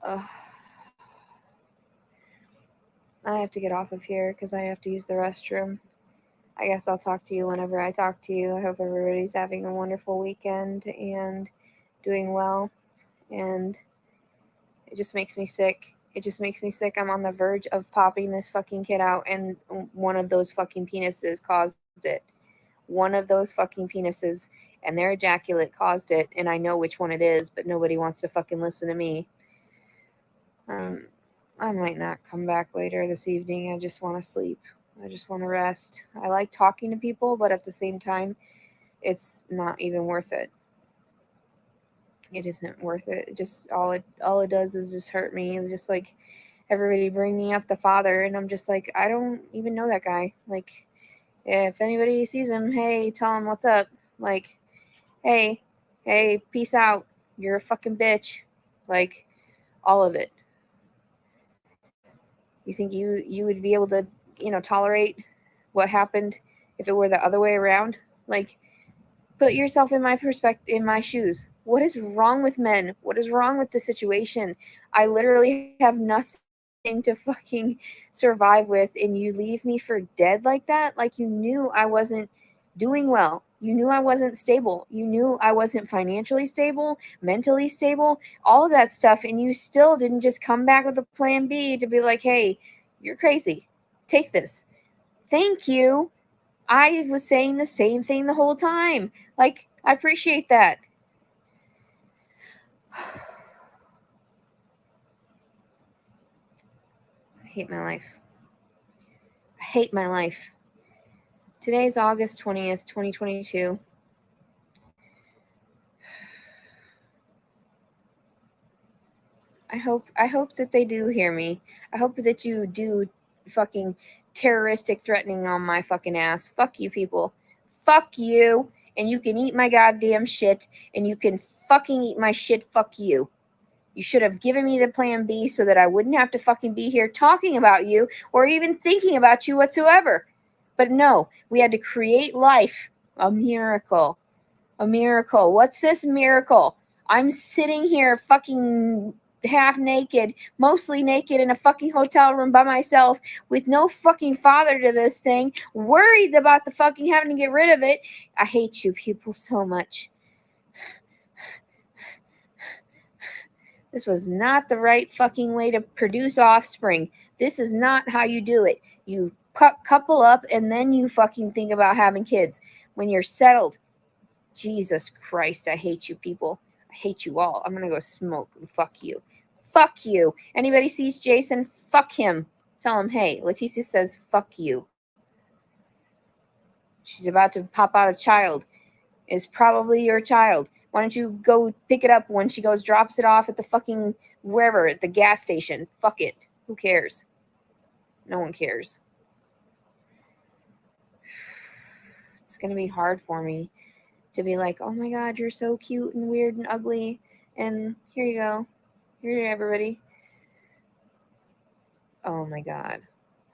Speaker 3: Ugh. I have to get off of here because I have to use the restroom. I guess I'll talk to you whenever I talk to you. I hope everybody's having a wonderful weekend and doing well. And it just makes me sick. It just makes me sick. I'm on the verge of popping this fucking kid out, and one of those fucking penises caused it. One of those fucking penises and their ejaculate caused it, and I know which one it is, but nobody wants to fucking listen to me. I might not come back later this evening. I just want to sleep. I just want to rest. I like talking to people, but at the same time, it's not even worth it. It isn't worth it. It just all it does is just hurt me. It's just like everybody bringing up the father, and I'm just like, I don't even know that guy. Like, if anybody sees him, hey, tell him what's up. Like, hey, peace out. You're a fucking bitch. Like, all of it. You think you would be able to, tolerate what happened if it were the other way around? Like, put yourself in my perspective, in my shoes. What is wrong with men? What is wrong with the situation? I literally have nothing to fucking survive with, and you leave me for dead like that? Like, you knew I wasn't doing well. You knew I wasn't stable. You knew I wasn't financially stable, mentally stable, all of that stuff, and you still didn't just come back with a plan B to be like, hey, you're crazy. Take this. Thank you. I was saying the same thing the whole time. Like, I appreciate that. I hate my life. I hate my life. Today is August 20th, 2022. I hope that they do hear me. I hope that you do fucking terroristic threatening on my fucking ass. Fuck you people. Fuck you. And you can eat my goddamn shit, and you can fucking eat my shit. Fuck you. You should have given me the plan B so that I wouldn't have to fucking be here talking about you or even thinking about you whatsoever. But no, we had to create life. A miracle. A miracle. What's this miracle? I'm sitting here fucking half naked, mostly naked in a fucking hotel room by myself with no fucking father to this thing, worried about the fucking having to get rid of it. I hate you people so much. This was not the right fucking way to produce offspring. This is not how you do it. You couple up and then you fucking think about having kids when you're settled. Jesus Christ, I hate you people. I hate you all. I'm gonna go smoke and fuck you. Fuck you. Anybody sees Jason, fuck him. Tell him, hey, Leticia says fuck you. She's about to pop out a child. It's probably your child. Why don't you go pick it up when she goes, drops it off at the fucking wherever, at the gas station? Fuck it. Who cares? No one cares. It's gonna be hard for me to be like, oh my god, you're so cute and weird and ugly, and here you go. Here, everybody. Oh my god.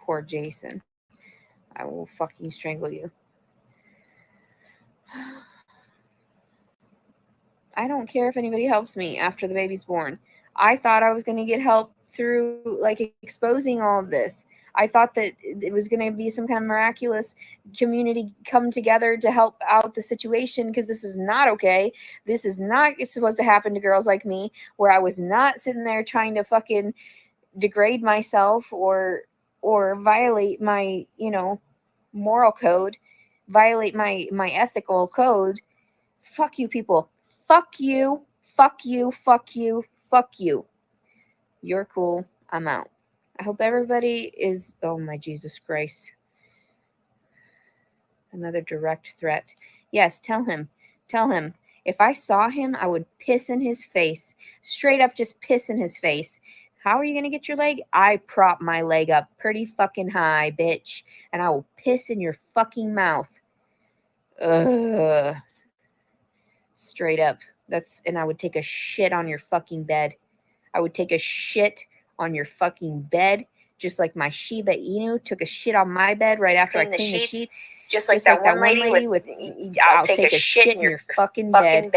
Speaker 3: Poor Jason. I will fucking strangle you. I don't care if anybody helps me after the baby's born. I thought I was going to get help through exposing all of this. I thought that it was going to be some kind of miraculous community come together to help out the situation, because this is not okay. This is not supposed to happen to girls like me, where I was not sitting there trying to fucking degrade myself or violate my, moral code, violate my ethical code. Fuck you people. Fuck you. Fuck you. Fuck you. Fuck you. You're cool. I'm out. I hope everybody is. Oh my Jesus Christ. Another direct threat. Yes, tell him. Tell him. If I saw him, I would piss in his face. Straight up just piss in his face. How are you going to get your leg? I prop my leg up pretty fucking high, bitch. And I will piss in your fucking mouth. Ugh. Straight up. And I would take a shit on your fucking bed. I would take a shit on your fucking bed. Just like my Shiba Inu took a shit on my bed right after I cleaned the sheets.
Speaker 2: Just like that one lady with I'll take a shit in your fucking bed.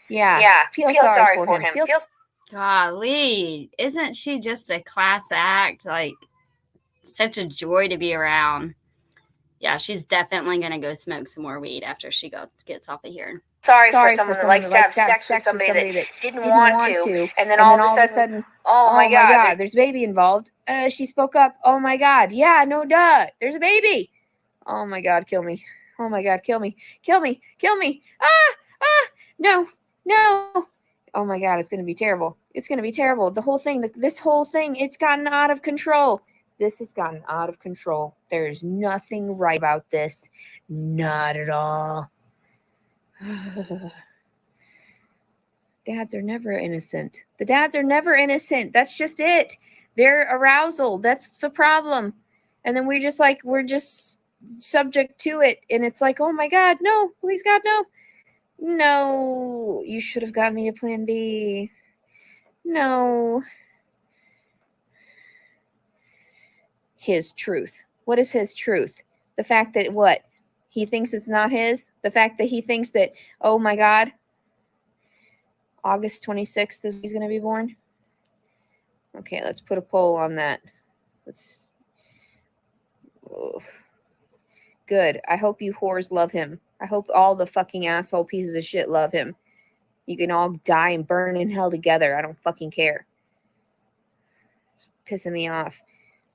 Speaker 3: Yeah.
Speaker 2: Feel sorry for him.
Speaker 1: Golly, isn't she just a class act? Like, such a joy to be around. Yeah, she's definitely going to go smoke some more weed after she gets off of here.
Speaker 2: Sorry for someone that likes to have sex with somebody that didn't want to, and then all of a sudden, oh my God,
Speaker 3: there's a baby involved. She spoke up. Oh my God, yeah, no duh, there's a baby. Oh my God, kill me. Oh my God, kill me. Kill me. Kill me. No. Oh my God, it's going to be terrible. It's going to be terrible. This whole thing, it's gotten out of control. This has gotten out of control. There's nothing right about this. Not at all. Dads are never innocent. The dads are never innocent. That's just it. They're arousal. That's the problem. And then we're just subject to it. And it's like, oh my God, no, please God, no. No, you should have got me a plan B. No. His truth. What is his truth? The fact that what? He thinks it's not his? The fact that he thinks that, oh my God, August 26th is he's going to be born? Okay, let's put a poll on that. Good. I hope you whores love him. I hope all the fucking asshole pieces of shit love him. You can all die and burn in hell together. I don't fucking care. It's pissing me off.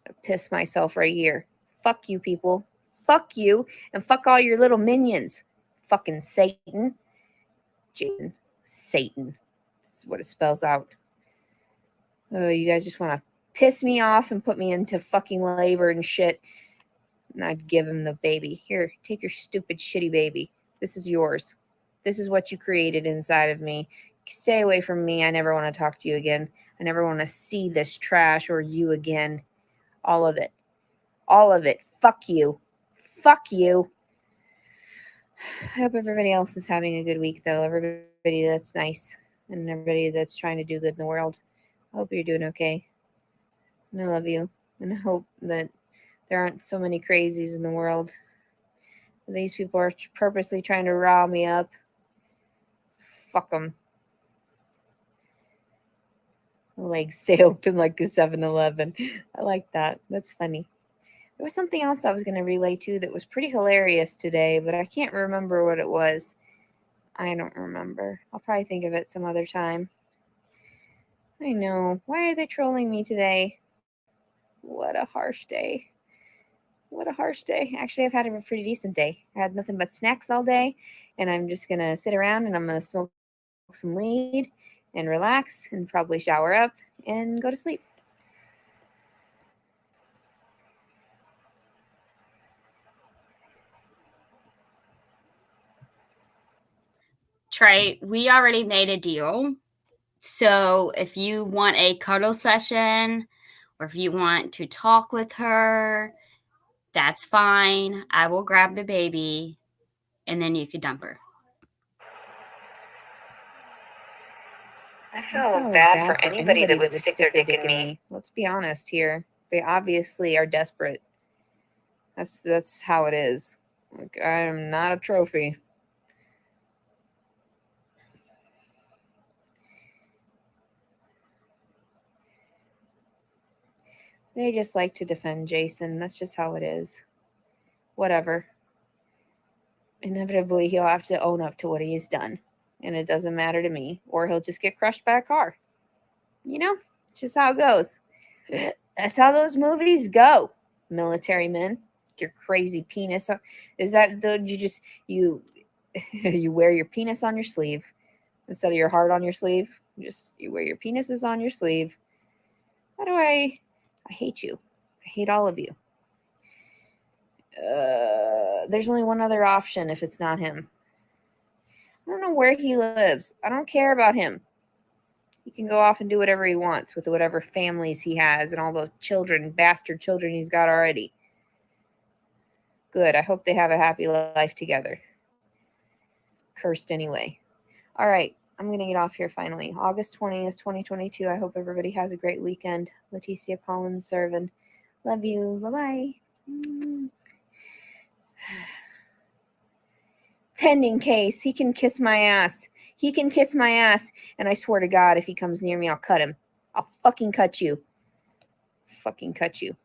Speaker 3: I piss myself right here. Fuck you, people. Fuck you. And fuck all your little minions. Fucking Satan. Jason. Satan. That's what it spells out. Oh, you guys just want to piss me off and put me into fucking labor and shit. And I'd give him the baby. Here, take your stupid, shitty baby. This is yours. This is what you created inside of me. Stay away from me. I never want to talk to you again. I never want to see this trash or you again. All of it. All of it. Fuck you. Fuck you. I hope everybody else is having a good week, though. Everybody that's nice and everybody that's trying to do good in the world. I hope you're doing okay. And I love you. And I hope that there aren't so many crazies in the world. These people are purposely trying to rile me up. Fuck them. My legs stay open like a 7-Eleven. I like that. That's funny. There was something else I was going to relay to that was pretty hilarious today, but I can't remember what it was. I don't remember. I'll probably think of it some other time. I know. Why are they trolling me today? What a harsh day. What a harsh day. Actually, I've had a pretty decent day. I had nothing but snacks all day, and I'm just going to sit around and I'm going to smoke some weed and relax and probably shower up and go to sleep.
Speaker 1: Trey, we already made a deal. So if you want a cuddle session or if you want to talk with her, that's fine. I will grab the baby and then you could dump her.
Speaker 2: I feel bad for anybody that would stick their dick in me.
Speaker 3: Let's be honest here. They obviously are desperate. That's how it is. Like, I am not a trophy. They just like to defend Jason. That's just how it is. Whatever. Inevitably, he'll have to own up to what he's done. And it doesn't matter to me. Or he'll just get crushed by a car. You know? It's just how it goes. That's how those movies go. Military men. Your crazy penis. Is that you you wear your penis on your sleeve instead of your heart on your sleeve? You wear your penises on your sleeve. I hate you. I hate all of you. There's only one other option if it's not him. I don't know where he lives. I don't care about him. He can go off and do whatever he wants with whatever families he has and all the children, bastard children he's got already. Good. I hope they have a happy life together. Cursed anyway. All right. I'm going to get off here finally. August 20th, 2022. I hope everybody has a great weekend. Leticia Collins serving. Love you. Bye-bye. Pending case. He can kiss my ass. He can kiss my ass. And I swear to God, if he comes near me, I'll cut him. I'll fucking cut you. Fucking cut you.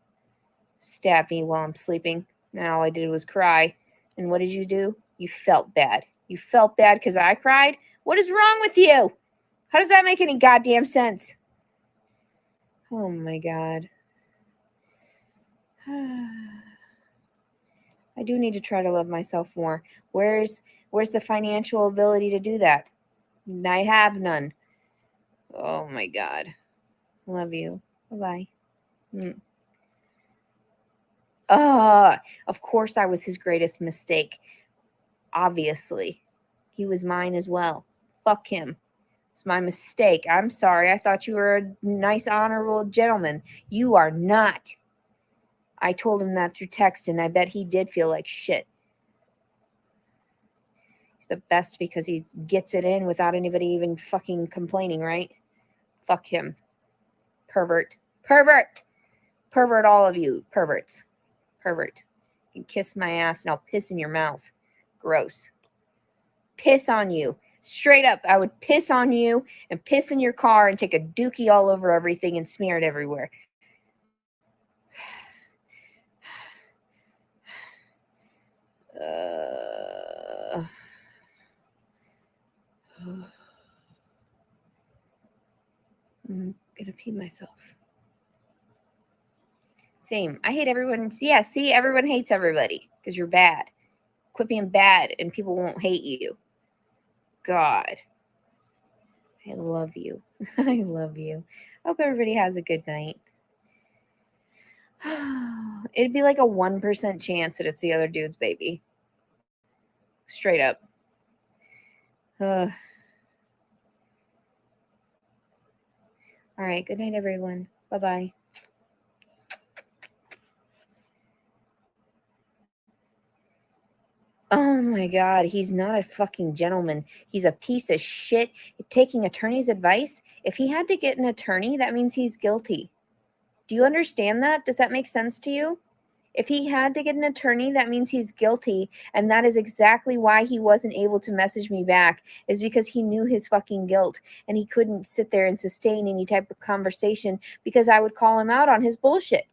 Speaker 3: Stab me while I'm sleeping. And all I did was cry. And what did you do? You felt bad. You felt bad because I cried? What is wrong with you? How does that make any goddamn sense? Oh my God. I do need to try to love myself more. Where's the financial ability to do that? I have none. Oh my God. Love you. Bye-bye. Of course I was his greatest mistake. Obviously. He was mine as well. Fuck him. It's my mistake. I'm sorry. I thought you were a nice, honorable gentleman. You are not. I told him that through text, and I bet he did feel like shit. He's the best because he gets it in without anybody even fucking complaining, right? Fuck him. Pervert. Pervert! Pervert, all of you. Perverts. Pervert. You can kiss my ass and I'll piss in your mouth. Gross. Piss on you. Straight up, I would piss on you and piss in your car and take a dookie all over everything and smear it everywhere. I'm gonna pee myself. Same. I hate everyone. Yeah, see, everyone hates everybody because you're bad. Quit being bad and people won't hate you. God. I love you. I love you. I hope everybody has a good night. It'd be like a 1% chance that it's the other dude's baby. Straight up. All right. Good night, everyone. Bye-bye. Oh my God, he's not a fucking gentleman. He's a piece of shit taking attorney's advice. If he had to get an attorney, that means he's guilty. Do you understand that? Does that make sense to you? If he had to get an attorney, that means he's guilty. And that is exactly why he wasn't able to message me back, is because he knew his fucking guilt and he couldn't sit there and sustain any type of conversation because I would call him out on his bullshit.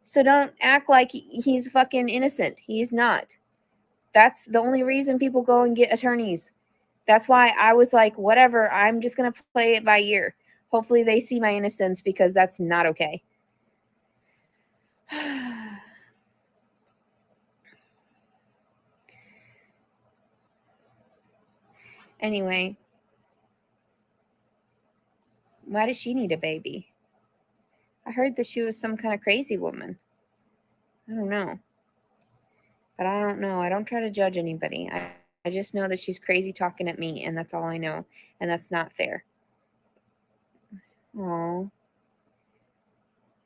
Speaker 3: So don't act like he's fucking innocent. He's not. That's the only reason people go and get attorneys. That's why I was like, whatever, I'm just going to play it by ear. Hopefully they see my innocence because that's not okay. Anyway, why does she need a baby? I heard that she was some kind of crazy woman. I don't know. But I don't know. I don't try to judge anybody. I just know that she's crazy talking at me, and that's all I know. And that's not fair. Oh,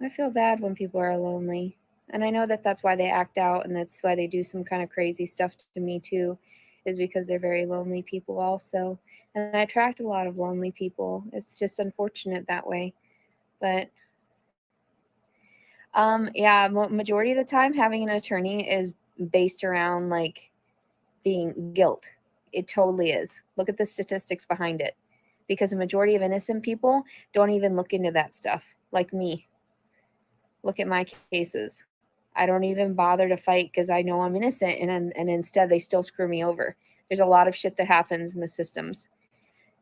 Speaker 3: I feel bad when people are lonely. And I know that that's why they act out, and that's why they do some kind of crazy stuff to me too, is because they're very lonely people also. And I attract a lot of lonely people. It's just unfortunate that way. But yeah, majority of the time having an attorney is based around like being guilt. It totally is. Look at the statistics behind it. Because a majority of innocent people don't even look into that stuff, like me. Look at my cases. I don't even bother to fight because I know I'm innocent, and instead they still screw me over. There's a lot of shit that happens in the systems.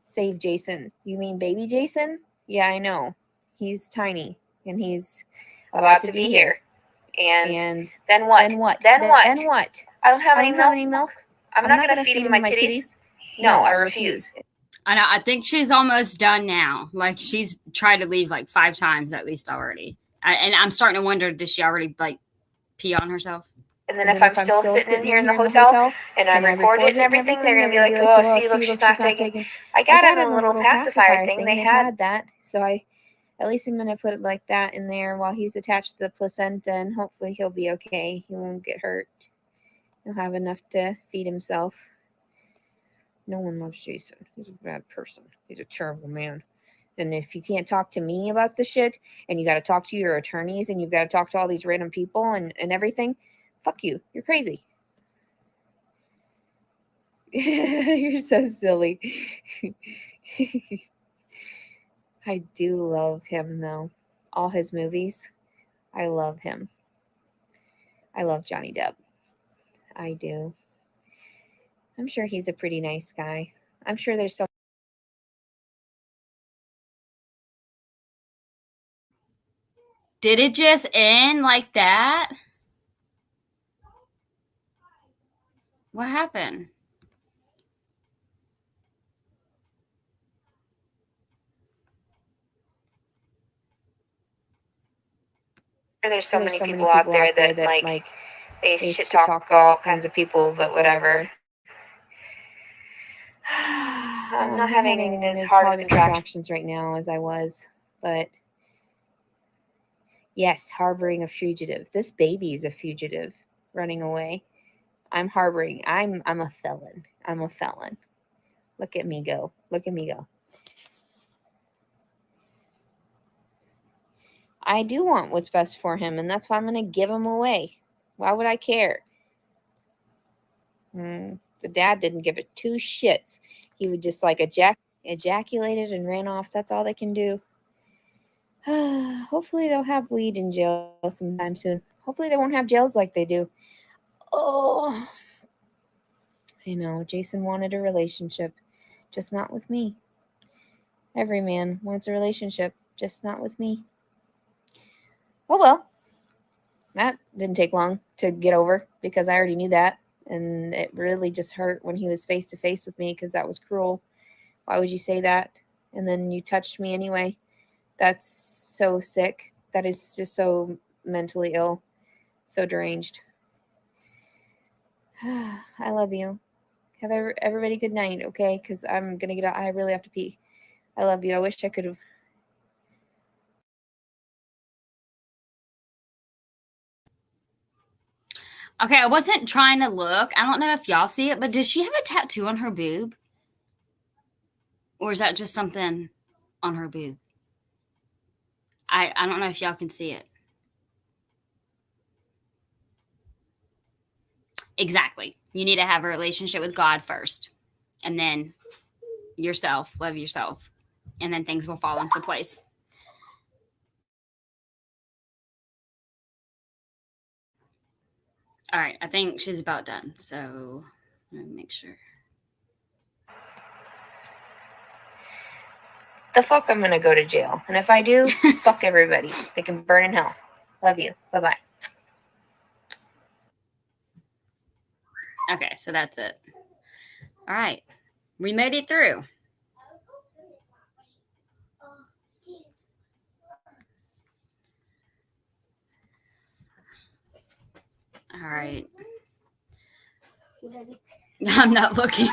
Speaker 3: Save Jason. You mean baby Jason? Yeah, I know. He's tiny, and he's about to be here. And then what? Then what? Then what? I don't have any milk. I'm not going to feed him my titties. No, I refuse.
Speaker 1: I know. I think she's almost done now. Like, she's tried to leave like 5 times at least already. And I'm starting to wonder, did she already like pee on herself?
Speaker 2: And then if I'm still sitting in here in the hotel and I record it and everything, they're going to be like, oh, see, look, she's not taking. I got it in a little pacifier thing. They had
Speaker 3: that. So at least I'm going to put it like that in there while he's attached to the placenta, and hopefully he'll be okay. He won't get hurt. He'll have enough to feed himself. No one loves Jason. He's a bad person. He's a terrible man. And if you can't talk to me about the shit, and you got to talk to your attorneys, and you've got to talk to all these random people and everything, fuck you. You're crazy. You're so silly. I do love him, though. All his movies, I love him. I love Johnny Depp. I do. I'm sure he's a pretty nice guy. I'm sure there's some.
Speaker 1: Did it just end like that? What happened?
Speaker 2: There's so many people out there that like they shit talk all kinds of people, but whatever. I'm not having as hard of contractions
Speaker 3: right now as I was, but yes, harboring a fugitive. This baby's a fugitive running away. I'm harboring. I'm a felon. I'm a felon. Look at me go. Look at me go. I do want what's best for him, and that's why I'm going to give him away. Why would I care? The dad didn't give it two shits. He would just like ejaculated and ran off. That's all they can do. Hopefully they'll have weed in jail sometime soon. Hopefully they won't have jails like they do. Oh, I know. Jason wanted a relationship, just not with me. Every man wants a relationship, just not with me. Oh well. That didn't take long to get over because I already knew that. And it really just hurt when he was face to face with me because that was cruel. Why would you say that? And then you touched me anyway. That's so sick. That is just so mentally ill, so deranged. I love you. Have everybody good night, okay? Because I'm going to get out. I really have to pee. I love you. I wish I could have.
Speaker 1: Okay, I wasn't trying to look. I don't know if y'all see it, but does she have a tattoo on her boob? Or is that just something on her boob? I don't know if y'all can see it. Exactly. You need to have a relationship with God first. And then yourself. Love yourself. And then things will fall into place. All right, I think she's about done. So let me make sure.
Speaker 2: The fuck I'm gonna go to jail. And if I do, fuck everybody. They can burn in hell. Love you. Bye-bye.
Speaker 1: Okay, so that's it. All right. We made it through. All right. I'm not looking.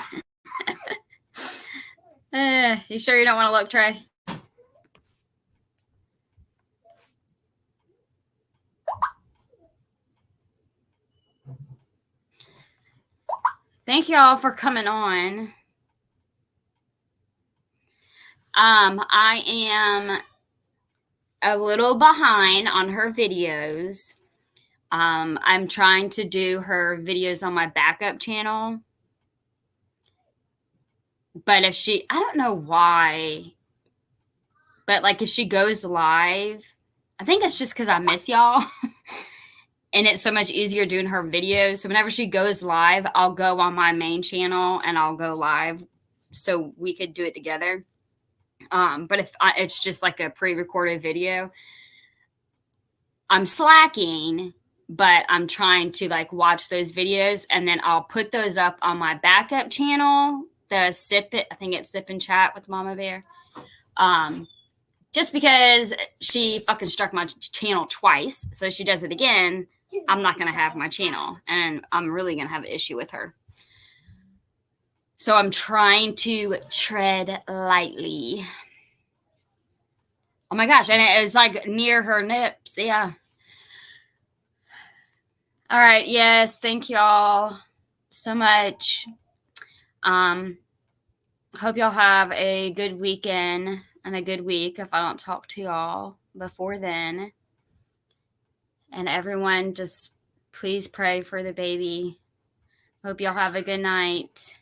Speaker 1: You sure you don't want to look, Trey? Thank y'all for coming on. I am a little behind on her videos. I'm trying to do her videos on my backup channel. But if I don't know why, but like if she goes live, I think it's just because I miss y'all. And it's so much easier doing her videos. So whenever she goes live, I'll go on my main channel and I'll go live so we could do it together. But if it's just like a pre-recorded video, I'm slacking, but I'm trying to like watch those videos and then I'll put those up on my backup channel, the Sip It, I think it's Sip and Chat with Mama Bear. Just because she fucking struck my channel twice, so she does it again. I'm not going to have my channel, and I'm really going to have an issue with her. So I'm trying to tread lightly. Oh my gosh, and it was like near her nips. Yeah. All right, yes, thank y'all so much. Hope y'all have a good weekend and a good week if I don't talk to y'all before then. And everyone, just please pray for the baby. Hope y'all have a good night.